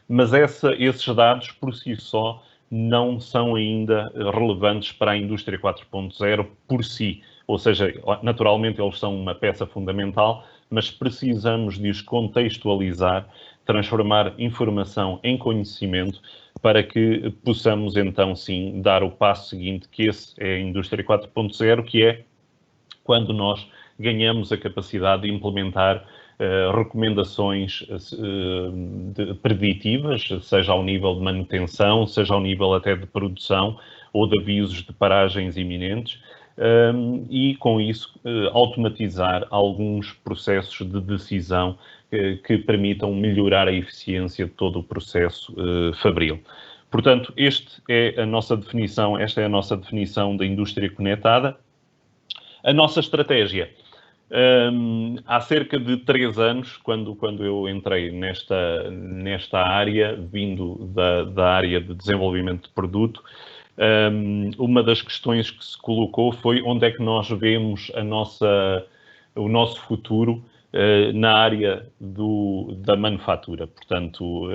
mas esses dados, por si só, não são ainda relevantes para a indústria 4.0 por si. Ou seja, naturalmente eles são uma peça fundamental, mas precisamos de os contextualizar, transformar informação em conhecimento para que possamos então sim dar o passo seguinte, que esse é a indústria 4.0, que é quando nós ganhamos a capacidade de implementar recomendações preditivas, seja ao nível de manutenção, seja ao nível até de produção ou de avisos de paragens iminentes, e com isso automatizar alguns processos de decisão que permitam melhorar a eficiência de todo o processo fabril. Portanto, esta é a nossa definição da indústria conectada. A nossa estratégia. Há cerca de 3 anos, quando eu entrei nesta área, vindo da área de desenvolvimento de produto, uma das questões que se colocou foi onde é que nós vemos o nosso futuro na área da manufatura. Portanto,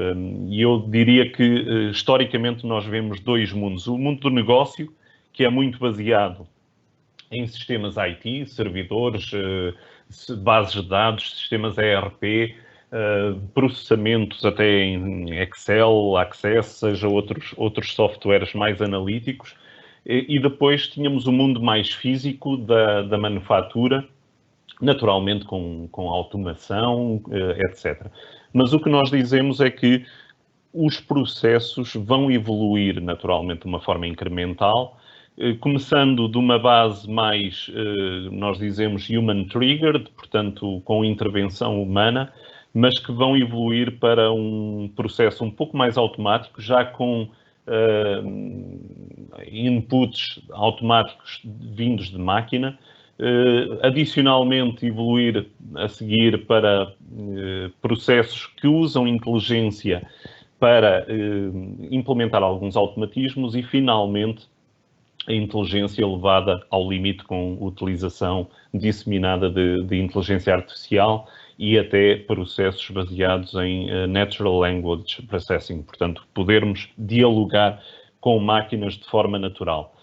eu diria que historicamente nós vemos 2 mundos. O mundo do negócio, que é muito baseado em sistemas IT, servidores, bases de dados, sistemas ERP, processamentos até em Excel, Access, seja outros softwares mais analíticos. E depois tínhamos o mundo mais físico da manufatura, naturalmente com automação, etc. Mas o que nós dizemos é que os processos vão evoluir naturalmente de uma forma incremental, começando de uma base mais, nós dizemos, human triggered, portanto, com intervenção humana, mas que vão evoluir para um processo um pouco mais automático, já com inputs automáticos vindos de máquina, adicionalmente evoluir a seguir para processos que usam inteligência para implementar alguns automatismos e, finalmente, a inteligência levada ao limite com utilização disseminada de inteligência artificial e até processos baseados em Natural Language Processing, portanto, podermos dialogar com máquinas de forma natural.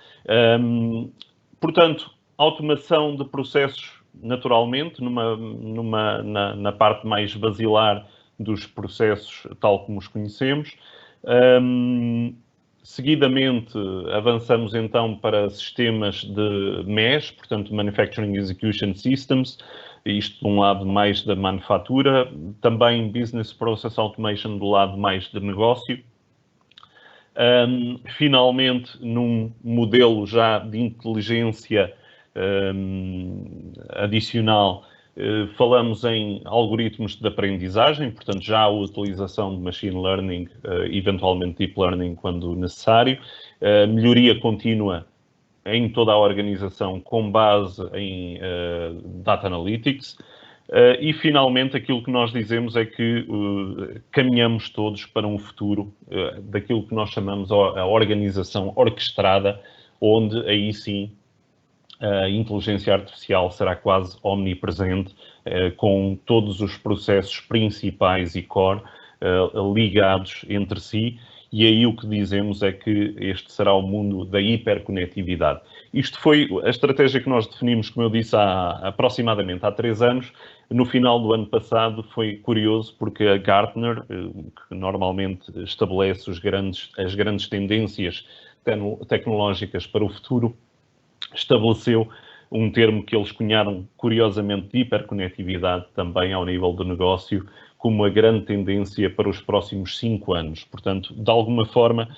Portanto, automação de processos naturalmente, na parte mais basilar dos processos tal como os conhecemos, Seguidamente, avançamos então para sistemas de MES, portanto, Manufacturing Execution Systems, isto de um lado mais da manufatura, também Business Process Automation do lado mais de negócio. Finalmente, num modelo já de inteligência adicional, falamos em algoritmos de aprendizagem, portanto já a utilização de Machine Learning, eventualmente Deep Learning quando necessário, melhoria contínua em toda a organização com base em Data Analytics, e finalmente aquilo que nós dizemos é que caminhamos todos para um futuro daquilo que nós chamamos a organização orquestrada, onde aí sim a inteligência artificial será quase omnipresente, com todos os processos principais e core ligados entre si, e aí o que dizemos é que este será o mundo da hiperconectividade. Isto foi a estratégia que nós definimos, como eu disse, aproximadamente há 3 anos. No final do ano passado foi curioso porque a Gartner, que normalmente estabelece as grandes tendências tecnológicas para o futuro, estabeleceu um termo que eles cunharam curiosamente de hiperconectividade também ao nível do negócio, como a grande tendência para os próximos 5 anos. Portanto, de alguma forma,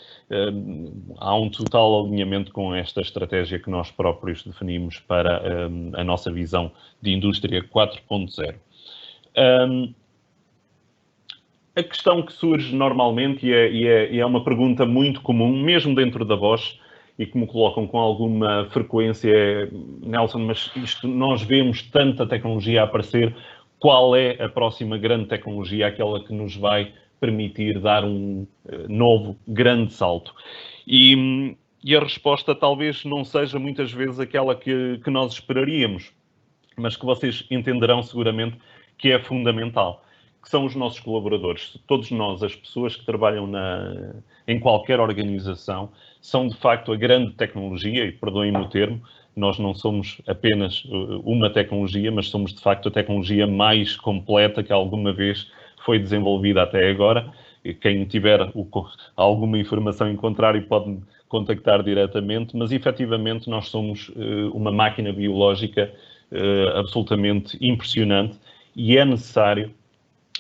há um total alinhamento com esta estratégia que nós próprios definimos para a nossa visão de indústria 4.0. A questão que surge normalmente, e é uma pergunta muito comum, mesmo dentro da Bosch, e que me colocam com alguma frequência, é: Nelson, mas nós vemos tanta tecnologia a aparecer, qual é a próxima grande tecnologia, aquela que nos vai permitir dar um novo grande salto? E a resposta talvez não seja muitas vezes aquela que nós esperaríamos, mas que vocês entenderão seguramente que é fundamental, que são os nossos colaboradores. Todos nós, as pessoas que trabalham em qualquer organização, são de facto a grande tecnologia, e perdoem-me o termo, nós não somos apenas uma tecnologia, mas somos de facto a tecnologia mais completa que alguma vez foi desenvolvida até agora. E quem tiver alguma informação em contrário pode me contactar diretamente, mas efetivamente nós somos uma máquina biológica absolutamente impressionante, e é necessário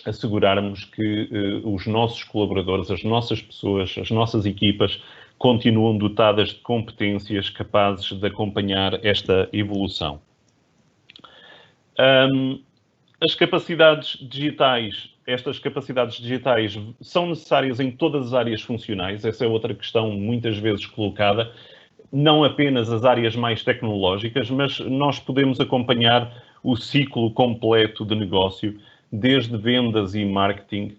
assegurarmos que os nossos colaboradores, as nossas pessoas, as nossas equipas continuam dotadas de competências capazes de acompanhar esta evolução. As capacidades digitais, estas capacidades digitais são necessárias em todas as áreas funcionais. Essa é outra questão muitas vezes colocada. Não apenas as áreas mais tecnológicas, mas nós podemos acompanhar o ciclo completo de negócio, desde vendas e marketing,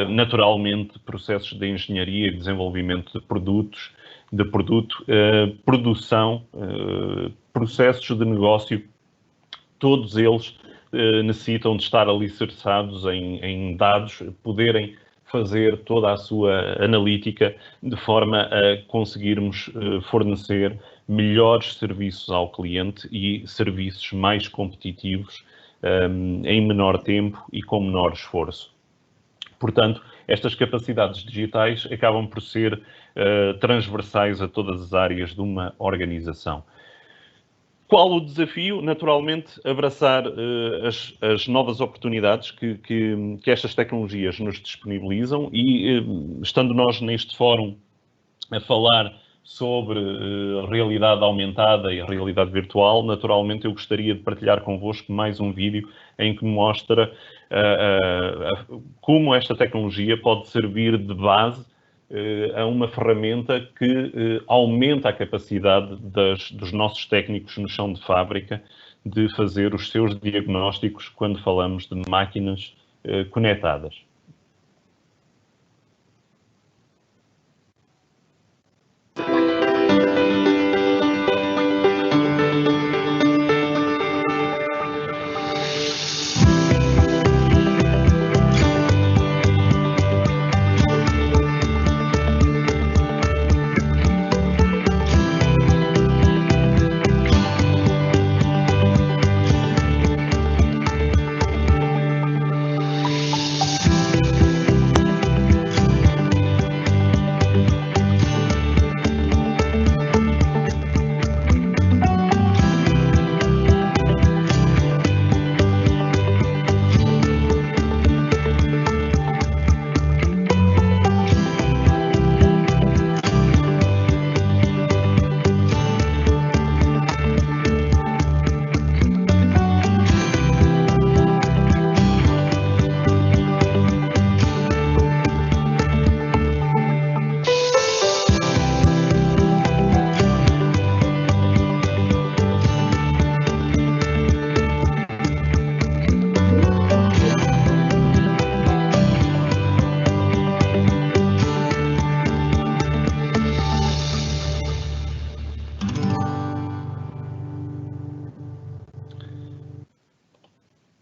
naturalmente processos de engenharia e desenvolvimento de produto, produção, processos de negócio, todos eles necessitam de estar alicerçados em dados, poderem fazer toda a sua analítica de forma a conseguirmos fornecer melhores serviços ao cliente e serviços mais competitivos em menor tempo e com menor esforço. Portanto, estas capacidades digitais acabam por ser transversais a todas as áreas de uma organização. Qual o desafio? Naturalmente, abraçar as novas oportunidades que estas tecnologias nos disponibilizam, e estando nós neste fórum a falar sobre realidade aumentada e a realidade virtual, naturalmente eu gostaria de partilhar convosco mais um vídeo em que mostra como esta tecnologia pode servir de base a uma ferramenta que aumenta a capacidade dos nossos técnicos no chão de fábrica de fazer os seus diagnósticos quando falamos de máquinas conectadas.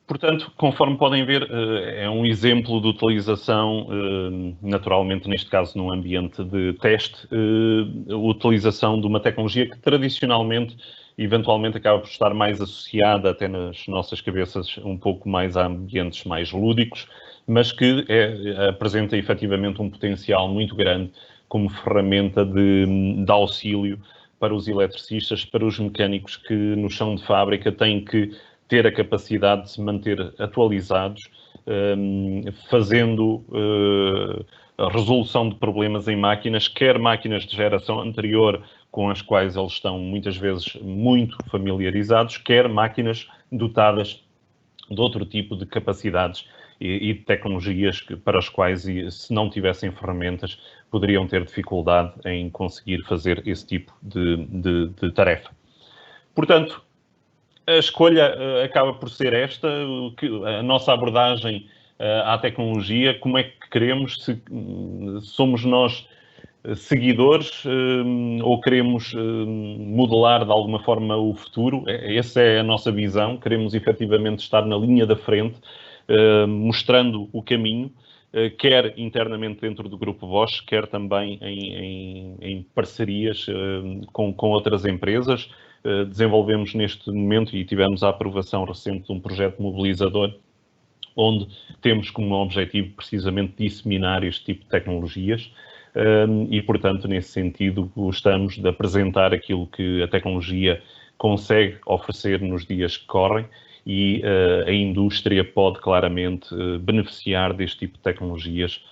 Portanto, conforme podem ver, é um exemplo de utilização, naturalmente, neste caso, num ambiente de teste, a utilização de uma tecnologia que tradicionalmente, eventualmente, acaba por estar mais associada até nas nossas cabeças um pouco mais a ambientes mais lúdicos, mas que apresenta efetivamente um potencial muito grande como ferramenta de auxílio para os eletricistas, para os mecânicos que no chão de fábrica têm que ter a capacidade de se manter atualizados, fazendo a resolução de problemas em máquinas, quer máquinas de geração anterior, com as quais eles estão muitas vezes muito familiarizados, quer máquinas dotadas de outro tipo de capacidades e de tecnologias para as quais, se não tivessem ferramentas, poderiam ter dificuldade em conseguir fazer esse tipo de tarefa. Portanto, a escolha acaba por ser esta, a nossa abordagem à tecnologia, como é que queremos, se somos nós seguidores ou queremos modelar de alguma forma o futuro. Essa é a nossa visão, queremos efetivamente estar na linha da frente, mostrando o caminho, quer internamente dentro do Grupo Bosch, quer também em parcerias com outras empresas. Desenvolvemos neste momento e tivemos a aprovação recente de um projeto mobilizador, onde temos como objetivo precisamente disseminar este tipo de tecnologias e, portanto, nesse sentido, gostamos de apresentar aquilo que a tecnologia consegue oferecer nos dias que correm e a indústria pode claramente beneficiar deste tipo de tecnologias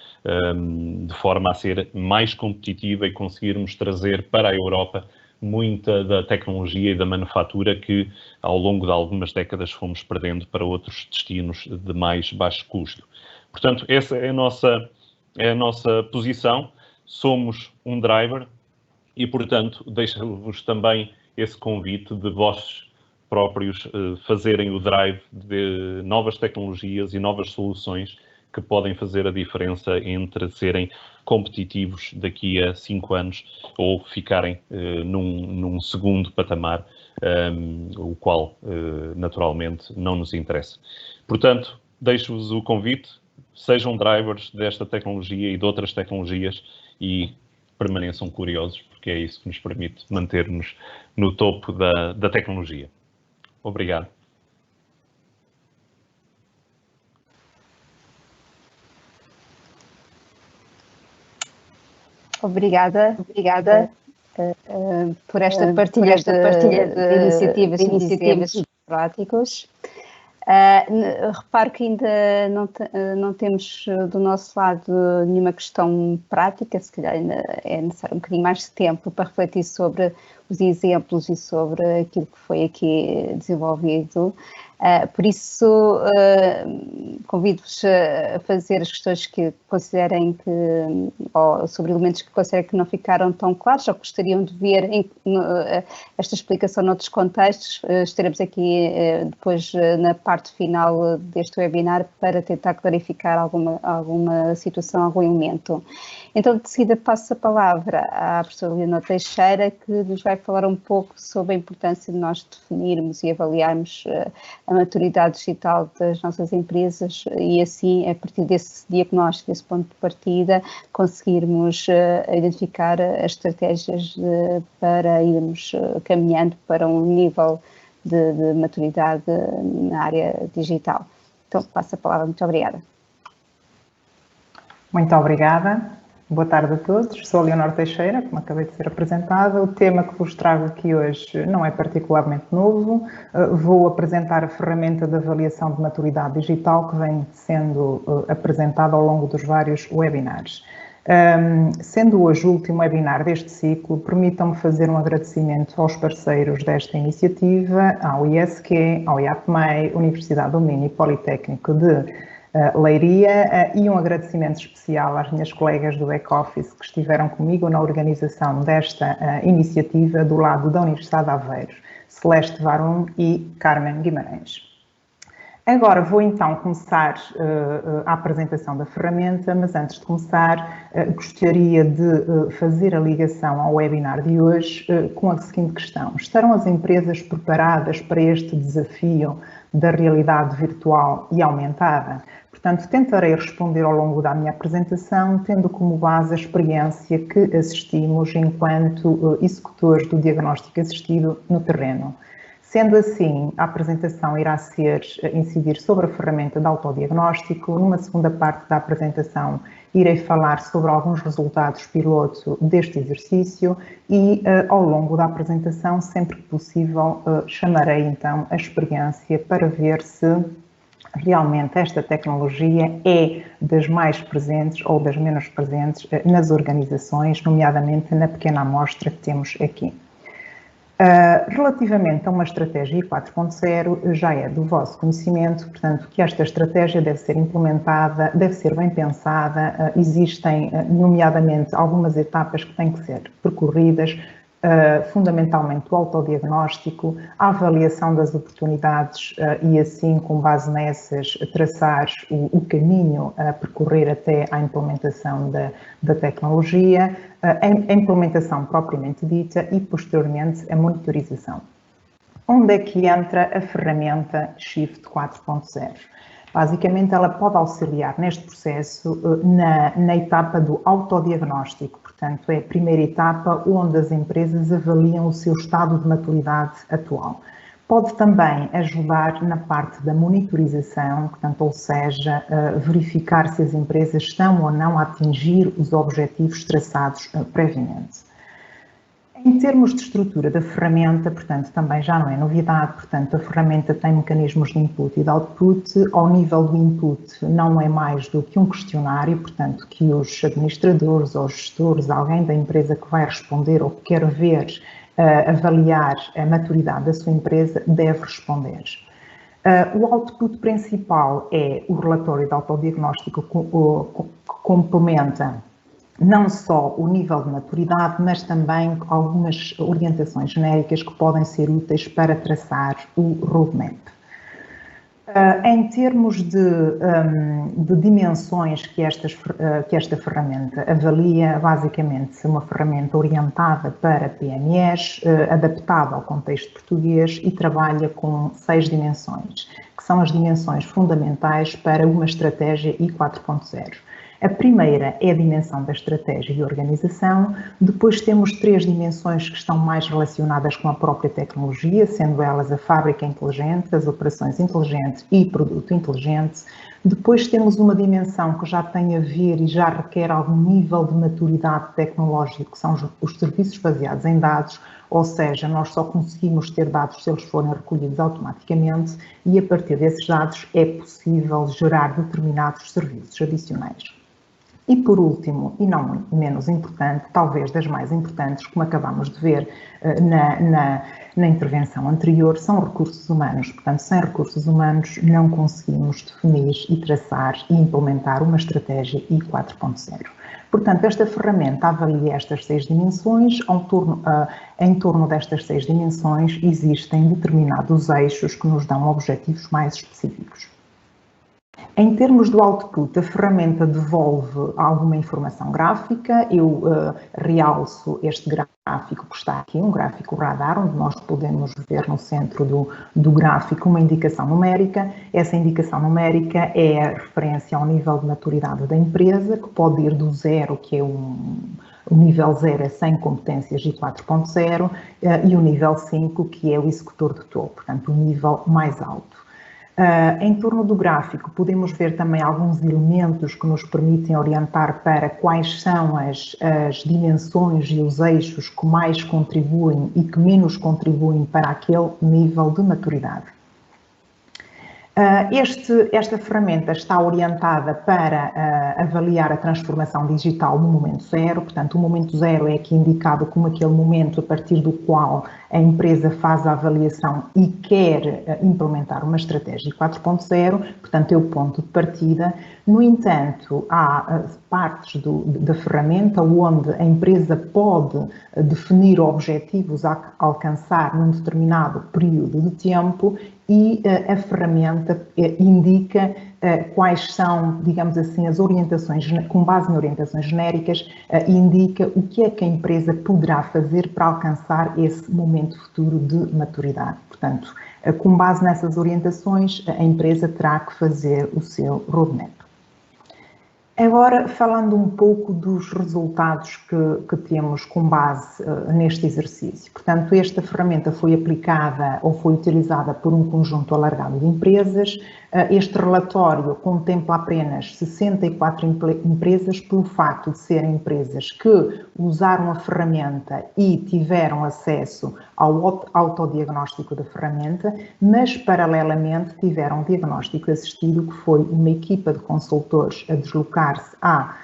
de forma a ser mais competitiva e conseguirmos trazer para a Europa muita da tecnologia e da manufatura que, ao longo de algumas décadas, fomos perdendo para outros destinos de mais baixo custo. Portanto, essa é a nossa posição. Somos um driver e, portanto, deixo-vos também esse convite de vós próprios fazerem o drive de novas tecnologias e novas soluções que podem fazer a diferença entre serem competitivos daqui a 5 anos ou ficarem num segundo patamar, o qual naturalmente não nos interessa. Portanto, deixo-vos o convite, sejam drivers desta tecnologia e de outras tecnologias e permaneçam curiosos, porque é isso que nos permite manter-nos no topo da tecnologia. Obrigado. Obrigada por esta partilha de iniciativas e práticos. Reparo que ainda não temos do nosso lado nenhuma questão prática, se calhar ainda é necessário um bocadinho mais de tempo para refletir sobre os exemplos e sobre aquilo que foi aqui desenvolvido. Por isso, convido-vos a fazer as questões que considerem ou sobre elementos que considerem que não ficaram tão claros ou gostariam de ver esta explicação noutros contextos. Estaremos aqui depois na parte final deste webinar para tentar clarificar alguma situação, algum elemento. Então, de seguida, passo a palavra à professora Leonor Teixeira, que nos vai falar um pouco sobre a importância de nós definirmos e avaliarmos a maturidade digital das nossas empresas e, assim, a partir desse diagnóstico, desse ponto de partida, conseguirmos identificar as estratégias para irmos caminhando para um nível de maturidade na área digital. Então, passo a palavra. Muito obrigada. Muito obrigada. Boa tarde a todos. Sou a Leonor Teixeira, como acabei de ser apresentada. O tema que vos trago aqui hoje não é particularmente novo. Vou apresentar a ferramenta de avaliação de maturidade digital que vem sendo apresentada ao longo dos vários webinars. Sendo hoje o último webinar deste ciclo, permitam-me fazer um agradecimento aos parceiros desta iniciativa, ao ISQ, ao IAPMEI, Universidade do Minho e Politécnico de Leiria, e um agradecimento especial às minhas colegas do back-office que estiveram comigo na organização desta iniciativa do lado da Universidade de Aveiro, Celeste Varum e Carmen Guimarães. Agora vou então começar a apresentação da ferramenta, mas antes de começar gostaria de fazer a ligação ao webinar de hoje com a seguinte questão. Estarão as empresas preparadas para este desafio da realidade virtual e aumentada? Portanto, tentarei responder ao longo da minha apresentação, tendo como base a experiência que assistimos enquanto executores do diagnóstico assistido no terreno. Sendo assim, a apresentação irá incidir sobre a ferramenta de autodiagnóstico. Numa segunda parte da apresentação, irei falar sobre alguns resultados piloto deste exercício e, ao longo da apresentação, sempre que possível, chamarei então a experiência para ver se realmente esta tecnologia é das mais presentes ou das menos presentes nas organizações, nomeadamente na pequena amostra que temos aqui. Relativamente a uma estratégia I 4.0, já é do vosso conhecimento, portanto, que esta estratégia deve ser implementada, deve ser bem pensada, existem, nomeadamente, algumas etapas que têm que ser percorridas, fundamentalmente o autodiagnóstico, a avaliação das oportunidades e assim, com base nessas, traçar o caminho a percorrer até à implementação da tecnologia, a implementação propriamente dita e, posteriormente, a monitorização. Onde é que entra a ferramenta Shift 4.0? Basicamente, ela pode auxiliar neste processo na etapa do autodiagnóstico. Portanto, é a primeira etapa onde as empresas avaliam o seu estado de maturidade atual. Pode também ajudar na parte da monitorização, portanto, ou seja, verificar se as empresas estão ou não a atingir os objetivos traçados previamente. Em termos de estrutura da ferramenta, portanto, também já não é novidade, portanto, a ferramenta tem mecanismos de input e de output. Ao nível do input, não é mais do que um questionário, portanto, que os administradores ou gestores, alguém da empresa que vai responder ou que quer ver, avaliar a maturidade da sua empresa, deve responder. O output principal é o relatório de autodiagnóstico que complementa não só o nível de maturidade, mas também algumas orientações genéricas que podem ser úteis para traçar o roadmap. Em termos de dimensões que esta ferramenta avalia, basicamente uma ferramenta orientada para PMEs, adaptada ao contexto português e trabalha com 6 dimensões, que são as dimensões fundamentais para uma estratégia I 4.0. A primeira é a dimensão da estratégia e organização, depois temos 3 dimensões que estão mais relacionadas com a própria tecnologia, sendo elas a fábrica inteligente, as operações inteligentes e produto inteligente. Depois temos uma dimensão que já tem a ver e já requer algum nível de maturidade tecnológica, que são os serviços baseados em dados, ou seja, nós só conseguimos ter dados se eles forem recolhidos automaticamente e a partir desses dados é possível gerar determinados serviços adicionais. E por último, e não menos importante, talvez das mais importantes, como acabamos de ver na intervenção anterior, são recursos humanos. Portanto, sem recursos humanos não conseguimos definir e traçar e implementar uma estratégia I 4.0. Portanto, esta ferramenta avalia estas 6 dimensões. Em torno destas 6 dimensões existem determinados eixos que nos dão objetivos mais específicos. Em termos do output, a ferramenta devolve alguma informação gráfica. Eu realço este gráfico que está aqui, um gráfico radar, onde nós podemos ver no centro do gráfico uma indicação numérica. Essa indicação numérica é a referência ao nível de maturidade da empresa, que pode ir do 0, que é o nível 0 é 100 competências I 4.0, e o nível 5, que é o executor de topo, portanto, o nível mais alto. Em torno do gráfico podemos ver também alguns elementos que nos permitem orientar para quais são as dimensões e os eixos que mais contribuem e que menos contribuem para aquele nível de maturidade. Esta ferramenta está orientada para avaliar a transformação digital no momento zero, portanto o momento zero é aqui indicado como aquele momento a partir do qual a empresa faz a avaliação e quer implementar uma estratégia 4.0, portanto é o ponto de partida. No entanto, há partes da ferramenta onde a empresa pode definir objetivos a alcançar num determinado período de tempo e a ferramenta indica quais são, digamos assim, as orientações, com base em orientações genéricas, indica o que é que a empresa poderá fazer para alcançar esse momento futuro de maturidade. Portanto, com base nessas orientações, a empresa terá que fazer o seu roadmap. Agora, falando um pouco dos resultados que temos com base neste exercício. Portanto, esta ferramenta foi aplicada ou foi utilizada por um conjunto alargado de empresas. Este relatório contempla apenas 64 empresas pelo facto de serem empresas que usaram a ferramenta e tiveram acesso ao autodiagnóstico da ferramenta, mas paralelamente tiveram um diagnóstico assistido que foi uma equipa de consultores a deslocar-se à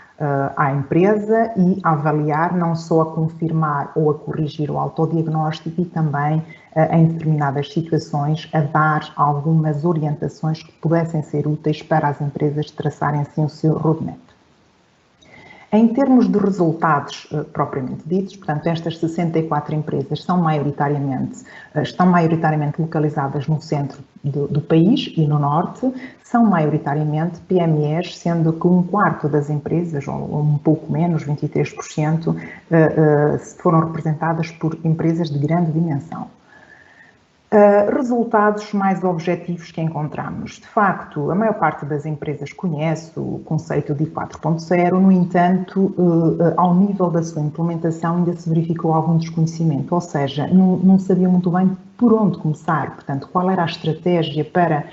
empresa e a avaliar, não só a confirmar ou a corrigir o autodiagnóstico e também, em determinadas situações, a dar algumas orientações que pudessem ser úteis para as empresas traçarem assim o seu roadmap. Em termos de resultados propriamente ditos, portanto, estas 64 empresas estão maioritariamente localizadas no centro do país e no norte, são maioritariamente PMEs, sendo que um quarto das empresas, ou um pouco menos, 23%, foram representadas por empresas de grande dimensão. Resultados mais objetivos que encontramos. De facto, a maior parte das empresas conhece o conceito de 4.0, no entanto, ao nível da sua implementação ainda se verificou algum desconhecimento, ou seja, não sabia muito bem por onde começar, portanto, qual era a estratégia para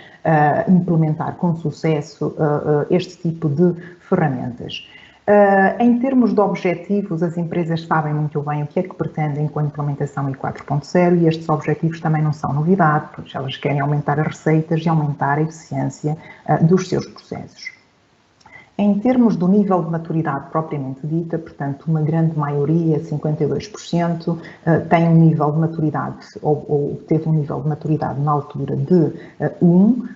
implementar com sucesso este tipo de ferramentas. Em termos de objetivos, as empresas sabem muito bem o que é que pretendem com a implementação I 4.0 e estes objetivos também não são novidade, pois elas querem aumentar as receitas e aumentar a eficiência dos seus processos. Em termos do nível de maturidade propriamente dita, portanto, uma grande maioria, 52%, tem um nível de maturidade, ou teve um nível de maturidade na altura de 1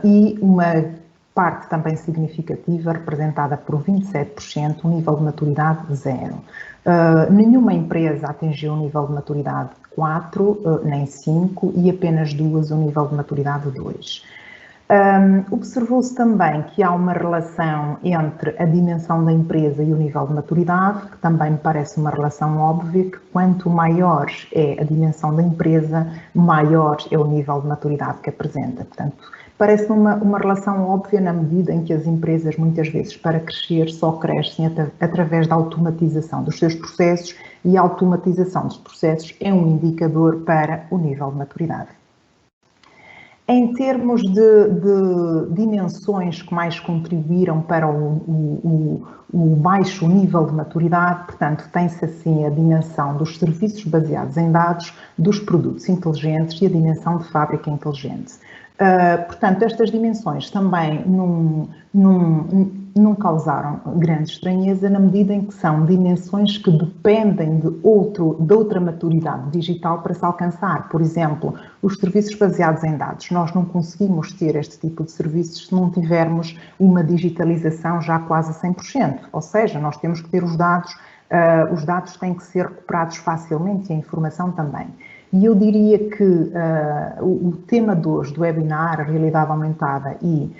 e uma parte também significativa, representada por 27%, um nível de maturidade 0. Nenhuma empresa atingiu um nível de maturidade 4, nem 5, e apenas 2 um nível de maturidade 2. Observou-se também que há uma relação entre a dimensão da empresa e o nível de maturidade, que também me parece uma relação óbvia, que quanto maior é a dimensão da empresa, maior é o nível de maturidade que apresenta. Portanto, parece-me uma relação óbvia na medida em que as empresas, muitas vezes, para crescer, só crescem através da automatização dos seus processos e a automatização dos processos é um indicador para o nível de maturidade. Em termos de dimensões que mais contribuíram para o baixo nível de maturidade, portanto, tem-se assim a dimensão dos serviços baseados em dados, dos produtos inteligentes e a dimensão de fábrica inteligente. Portanto, estas dimensões também não causaram grande estranheza na medida em que são dimensões que dependem de outra maturidade digital para se alcançar. Por exemplo, os serviços baseados em dados. Nós não conseguimos ter este tipo de serviços se não tivermos uma digitalização já quase a 100%. Ou seja, nós temos que ter os dados têm que ser recuperados facilmente e a informação também. E eu diria que o tema de hoje do webinar, a realidade aumentada e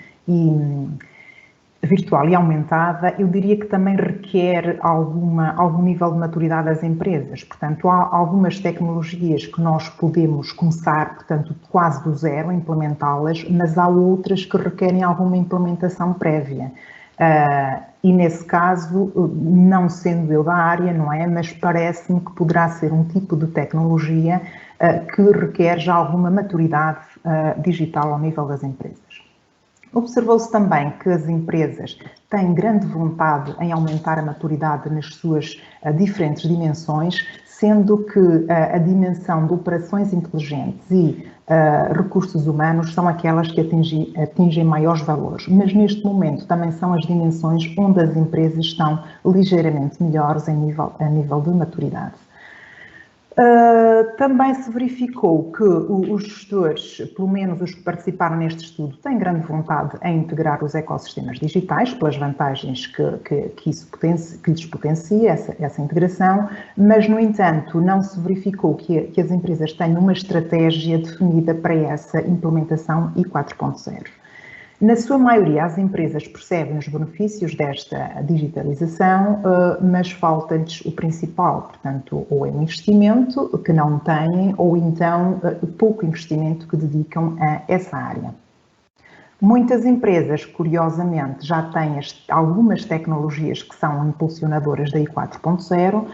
virtual e aumentada, eu diria que também requer algum nível de maturidade das empresas. Portanto, há algumas tecnologias que nós podemos começar, portanto, quase do zero, a implementá-las, mas há outras que requerem alguma implementação prévia. E nesse caso, não sendo eu da área, não é? Mas parece-me que poderá ser um tipo de tecnologia que requer já alguma maturidade digital ao nível das empresas. Observou-se também que as empresas têm grande vontade em aumentar a maturidade nas suas diferentes dimensões, sendo que a dimensão de operações inteligentes e recursos humanos são aquelas que atingem maiores valores, mas neste momento também são as dimensões onde as empresas estão ligeiramente melhores a nível de maturidade. Também se verificou que os gestores, pelo menos os que participaram neste estudo, têm grande vontade em integrar os ecossistemas digitais, pelas vantagens que lhes potencia essa integração, mas, no entanto, não se verificou que as empresas tenham uma estratégia definida para essa implementação I 4.0. Na sua maioria, as empresas percebem os benefícios desta digitalização, mas falta-lhes o principal, portanto, ou é um investimento que não têm, ou então pouco investimento que dedicam a essa área. Muitas empresas, curiosamente, já têm algumas tecnologias que são impulsionadoras da I 4.0,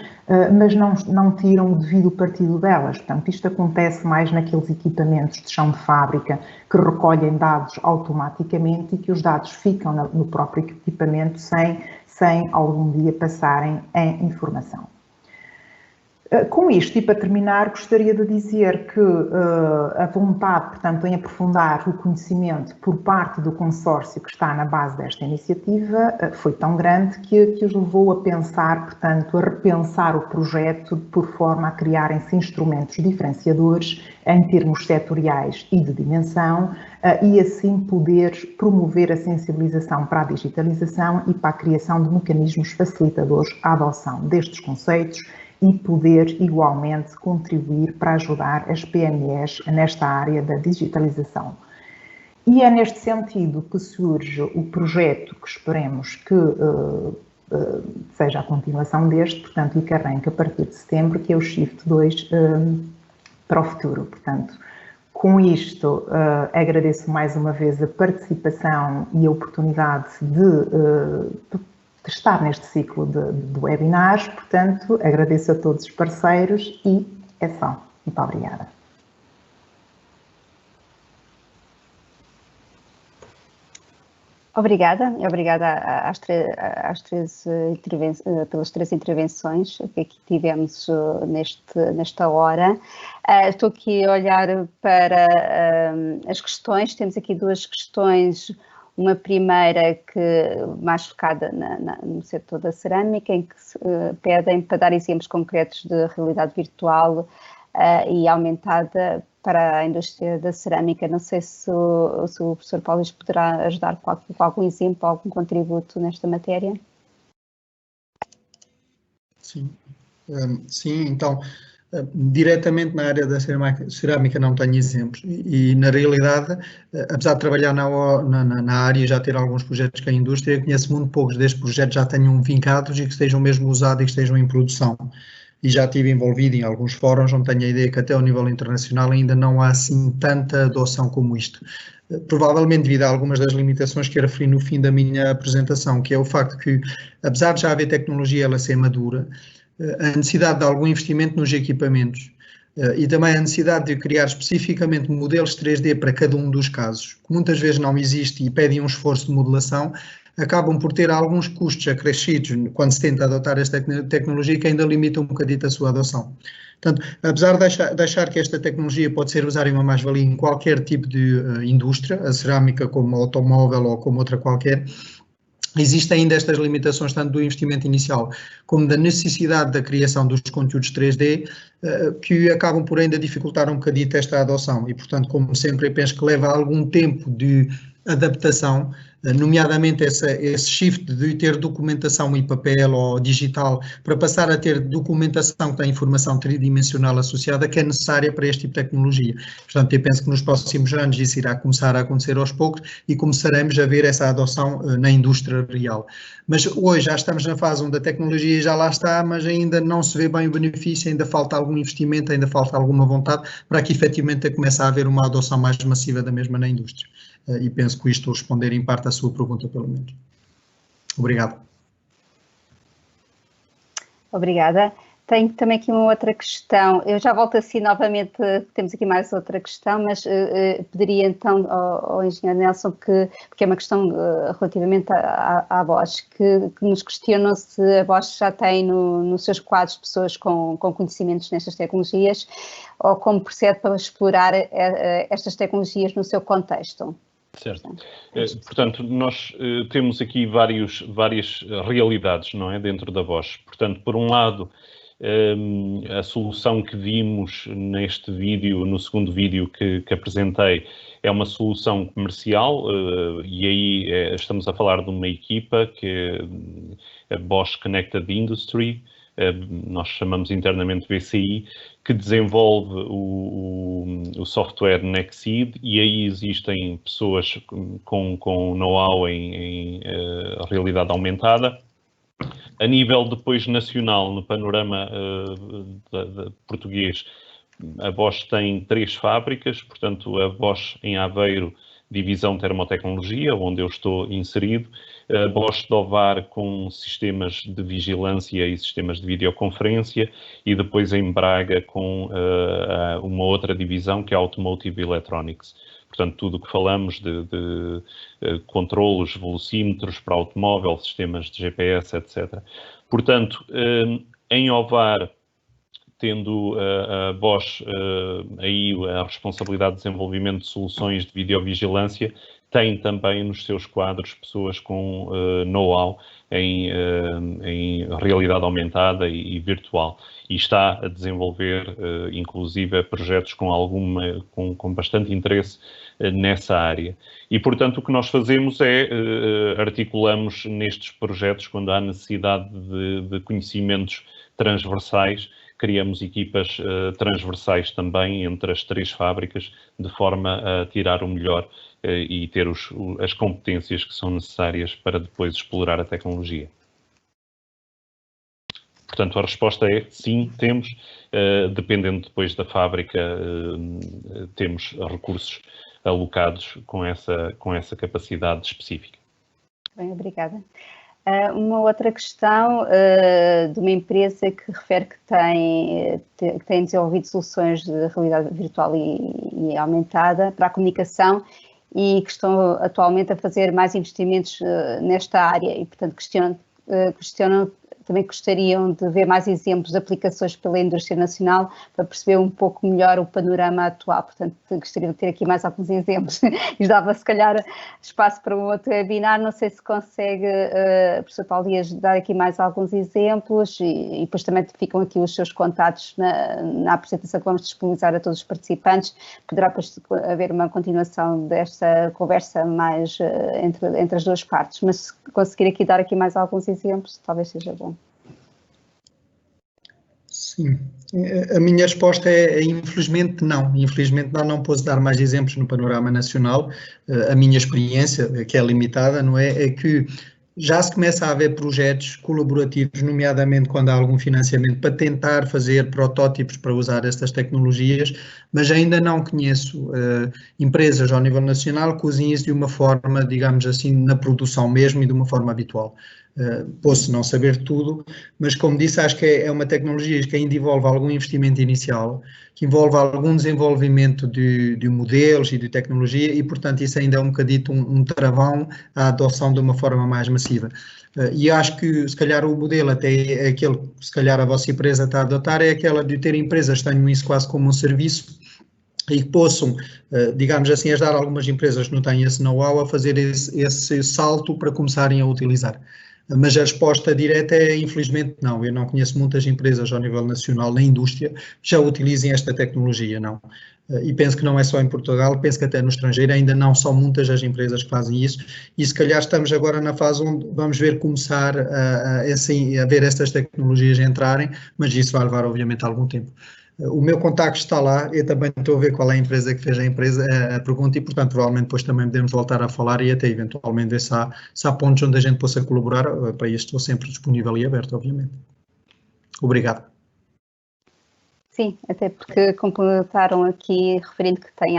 mas não tiram o devido partido delas. Portanto, isto acontece mais naqueles equipamentos de chão de fábrica que recolhem dados automaticamente e que os dados ficam no próprio equipamento sem algum dia passarem em informação. Com isto, e para terminar, gostaria de dizer que a vontade, portanto, em aprofundar o conhecimento por parte do consórcio que está na base desta iniciativa foi tão grande que os levou a pensar, portanto, a repensar o projeto por forma a criarem-se instrumentos diferenciadores em termos setoriais e de dimensão e assim poder promover a sensibilização para a digitalização e para a criação de mecanismos facilitadores à adoção destes conceitos e poder igualmente contribuir para ajudar as PMEs nesta área da digitalização. E é neste sentido que surge o projeto que esperemos que seja a continuação deste, portanto, e que arranque a partir de setembro, que é o Shift 2 para o futuro. Portanto, com isto, agradeço mais uma vez a participação e a oportunidade de estar neste ciclo de webinars, portanto, agradeço a todos os parceiros e é só. Muito obrigada. Obrigada pelas três intervenções que aqui tivemos nesta hora. Estou aqui a olhar para as questões, temos aqui duas questões. Uma primeira que mais focada no setor da cerâmica, em que pedem para dar exemplos concretos de realidade virtual e aumentada para a indústria da cerâmica. Não sei se o professor Paulo poderá ajudar com algum exemplo, algum contributo nesta matéria. Sim, então, diretamente na área da cerâmica não tenho exemplos e na realidade, apesar de trabalhar na área e já ter alguns projetos com a indústria, conheço muito poucos destes projetos já tenham vincados e que estejam mesmo usados e que estejam em produção. E já estive envolvido em alguns fóruns onde tenho a ideia que até ao nível internacional ainda não há assim tanta adoção como isto. Provavelmente devido a algumas das limitações que eu referi no fim da minha apresentação, que é o facto que, apesar de já haver tecnologia ela ser madura, a necessidade de algum investimento nos equipamentos e também a necessidade de criar especificamente modelos 3D para cada um dos casos, que muitas vezes não existe e pedem um esforço de modelação, acabam por ter alguns custos acrescidos quando se tenta adotar esta tecnologia que ainda limitam um bocadinho a sua adoção. Portanto, apesar de achar que esta tecnologia pode ser usada em uma mais-valia em qualquer tipo de indústria, a cerâmica como automóvel ou como outra qualquer, existem ainda estas limitações tanto do investimento inicial como da necessidade da criação dos conteúdos 3D que acabam por ainda dificultar um bocadinho esta adoção e, portanto, como sempre, eu penso que leva algum tempo de adaptação, nomeadamente esse shift de ter documentação em papel ou digital para passar a ter documentação que tem informação tridimensional associada que é necessária para este tipo de tecnologia. Portanto, eu penso que nos próximos anos isso irá começar a acontecer aos poucos e começaremos a ver essa adoção na indústria real. Mas hoje já estamos na fase onde a tecnologia já lá está, mas ainda não se vê bem o benefício, ainda falta algum investimento, ainda falta alguma vontade para que efetivamente comece a haver uma adoção mais massiva da mesma na indústria. E penso que isto responder em parte à sua pergunta, pelo menos. Obrigado. Obrigada. Tenho também aqui uma outra questão. Eu já volto assim novamente, temos aqui mais outra questão, mas pediria então ao engenheiro Nelson, porque é uma questão relativamente à Bosch, que nos questionam se a Bosch já tem nos seus quadros pessoas com conhecimentos nestas tecnologias ou como procede para explorar estas tecnologias no seu contexto. Certo. Portanto, nós temos aqui várias realidades, não é, dentro da Bosch. Portanto, por um lado, A solução que vimos neste vídeo, no segundo vídeo que apresentei, é uma solução comercial e aí estamos a falar de uma equipa que é a Bosch Connected Industry, nós chamamos internamente BCI, que desenvolve o software Nexeed, e aí existem pessoas com know-how em realidade aumentada. A nível depois nacional, no panorama português, a Bosch tem 3 fábricas, portanto a Bosch em Aveiro, divisão termotecnologia, onde eu estou inserido, a Bosch de Ovar com sistemas de vigilância e sistemas de videoconferência, e depois em Braga com uma outra divisão que é a Automotive Electronics. Portanto, tudo o que falamos de controlos, velocímetros para automóvel, sistemas de GPS, etc. Portanto, em Ovar, tendo a Bosch aí a responsabilidade de desenvolvimento de soluções de videovigilância, tem também nos seus quadros pessoas com know-how em realidade aumentada e virtual. E está a desenvolver, inclusive, projetos com bastante interesse nessa área. E, portanto, o que nós fazemos é articulamos nestes projetos, quando há necessidade de conhecimentos transversais, criamos equipas transversais também entre as 3 fábricas, de forma a tirar o melhor e ter as competências que são necessárias para depois explorar a tecnologia. Portanto, a resposta é sim, temos, dependendo depois da fábrica, temos recursos alocados com essa capacidade específica. Bem, obrigada. Uma outra questão de uma empresa que refere que tem desenvolvido soluções de realidade virtual e aumentada para a comunicação e que estão atualmente a fazer mais investimentos nesta área e, portanto, questionam também gostariam de ver mais exemplos de aplicações pela indústria nacional para perceber um pouco melhor o panorama atual. Portanto, gostariam de ter aqui mais alguns exemplos. E dava, se calhar, espaço para um outro webinar. Não sei se consegue, professor Paulo Dias, dar aqui mais alguns exemplos e depois também ficam aqui os seus contatos na apresentação que vamos disponibilizar a todos os participantes. Poderá depois haver uma continuação desta conversa mais entre as duas partes, mas se conseguir aqui dar aqui mais alguns exemplos, talvez seja bom. Sim, a minha resposta é infelizmente não. Infelizmente não posso dar mais exemplos no panorama nacional. A minha experiência, que é limitada, não é? É que já se começa a haver projetos colaborativos, nomeadamente quando há algum financiamento, para tentar fazer protótipos para usar estas tecnologias, mas ainda não conheço empresas ao nível nacional que usem isso de uma forma, digamos assim, na produção mesmo e de uma forma habitual. Posso não saber tudo, mas como disse, acho que é uma tecnologia que ainda envolve algum investimento inicial, que envolve algum desenvolvimento de modelos e de tecnologia e, portanto, isso ainda é um bocadito um travão à adoção de uma forma mais massiva. E acho que, se calhar, o modelo até é aquele que, se calhar, a vossa empresa está a adotar, é aquela de ter empresas que tenham isso quase como um serviço e que possam, digamos assim, ajudar algumas empresas que não têm esse know-how a fazer esse salto para começarem a utilizar. Mas a resposta direta é, infelizmente, não. Eu não conheço muitas empresas ao nível nacional, na indústria, que já utilizem esta tecnologia, não. E penso que não é só em Portugal, penso que até no estrangeiro ainda não são muitas as empresas que fazem isso. E se calhar estamos agora na fase onde vamos ver começar a ver estas tecnologias entrarem, mas isso vai levar, obviamente, algum tempo. O meu contacto está lá, eu também estou a ver qual é a empresa que fez a pergunta e, portanto, provavelmente depois também podemos voltar a falar e até eventualmente ver se há pontos onde a gente possa colaborar. Para isso estou sempre disponível e aberto, obviamente. Obrigado. Sim, até porque complementaram aqui, referindo que tem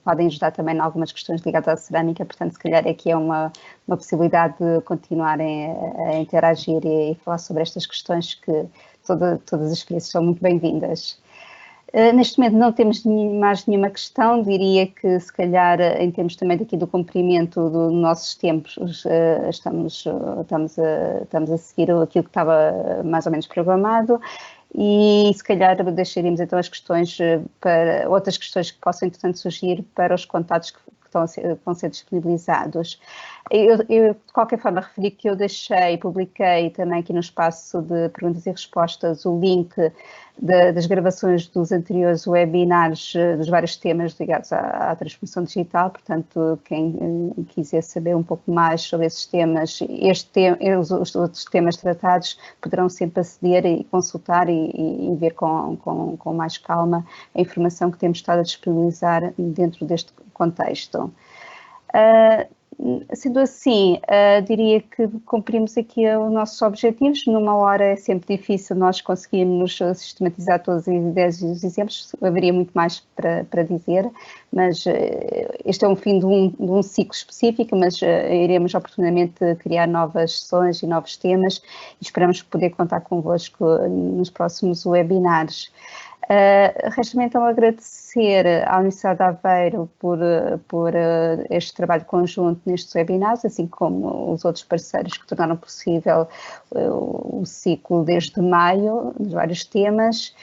podem ajudar também em algumas questões ligadas à cerâmica, portanto, se calhar aqui é uma possibilidade de continuarem a interagir e falar sobre estas questões que todas as experiências são muito bem-vindas. Neste momento não temos mais nenhuma questão, diria que se calhar em termos também daqui do cumprimento dos nossos tempos, estamos a seguir aquilo que estava mais ou menos programado e se calhar deixaríamos então as questões para outras questões que possam entretanto surgir para os contatos que vão ser disponibilizados. Eu, de qualquer forma, referi que eu publiquei também aqui no espaço de perguntas e respostas o link das gravações dos anteriores webinars dos vários temas ligados à transformação digital, portanto, quem quiser saber um pouco mais sobre esses temas, os outros temas tratados, poderão sempre aceder e consultar e ver com mais calma a informação que temos estado a disponibilizar dentro deste contexto. Sendo assim, diria que cumprimos aqui os nossos objetivos. Numa hora é sempre difícil nós conseguirmos sistematizar todas as ideias e os exemplos, haveria muito mais para dizer, mas este é um fim de um ciclo específico, mas iremos oportunamente criar novas sessões e novos temas e esperamos poder contar convosco nos próximos webinars. Resta-me então agradecer à Universidade de Aveiro por este trabalho conjunto nestes webinars, assim como os outros parceiros que tornaram possível o ciclo desde maio, dos vários temas,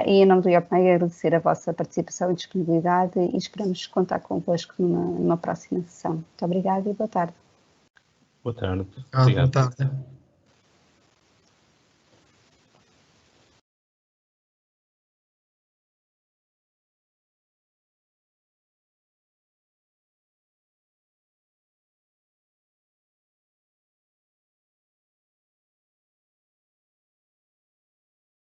e em nome do IOPMEI agradecer a vossa participação e disponibilidade e esperamos contar convosco numa próxima sessão. Muito obrigada e boa tarde. Boa tarde. Boa tarde.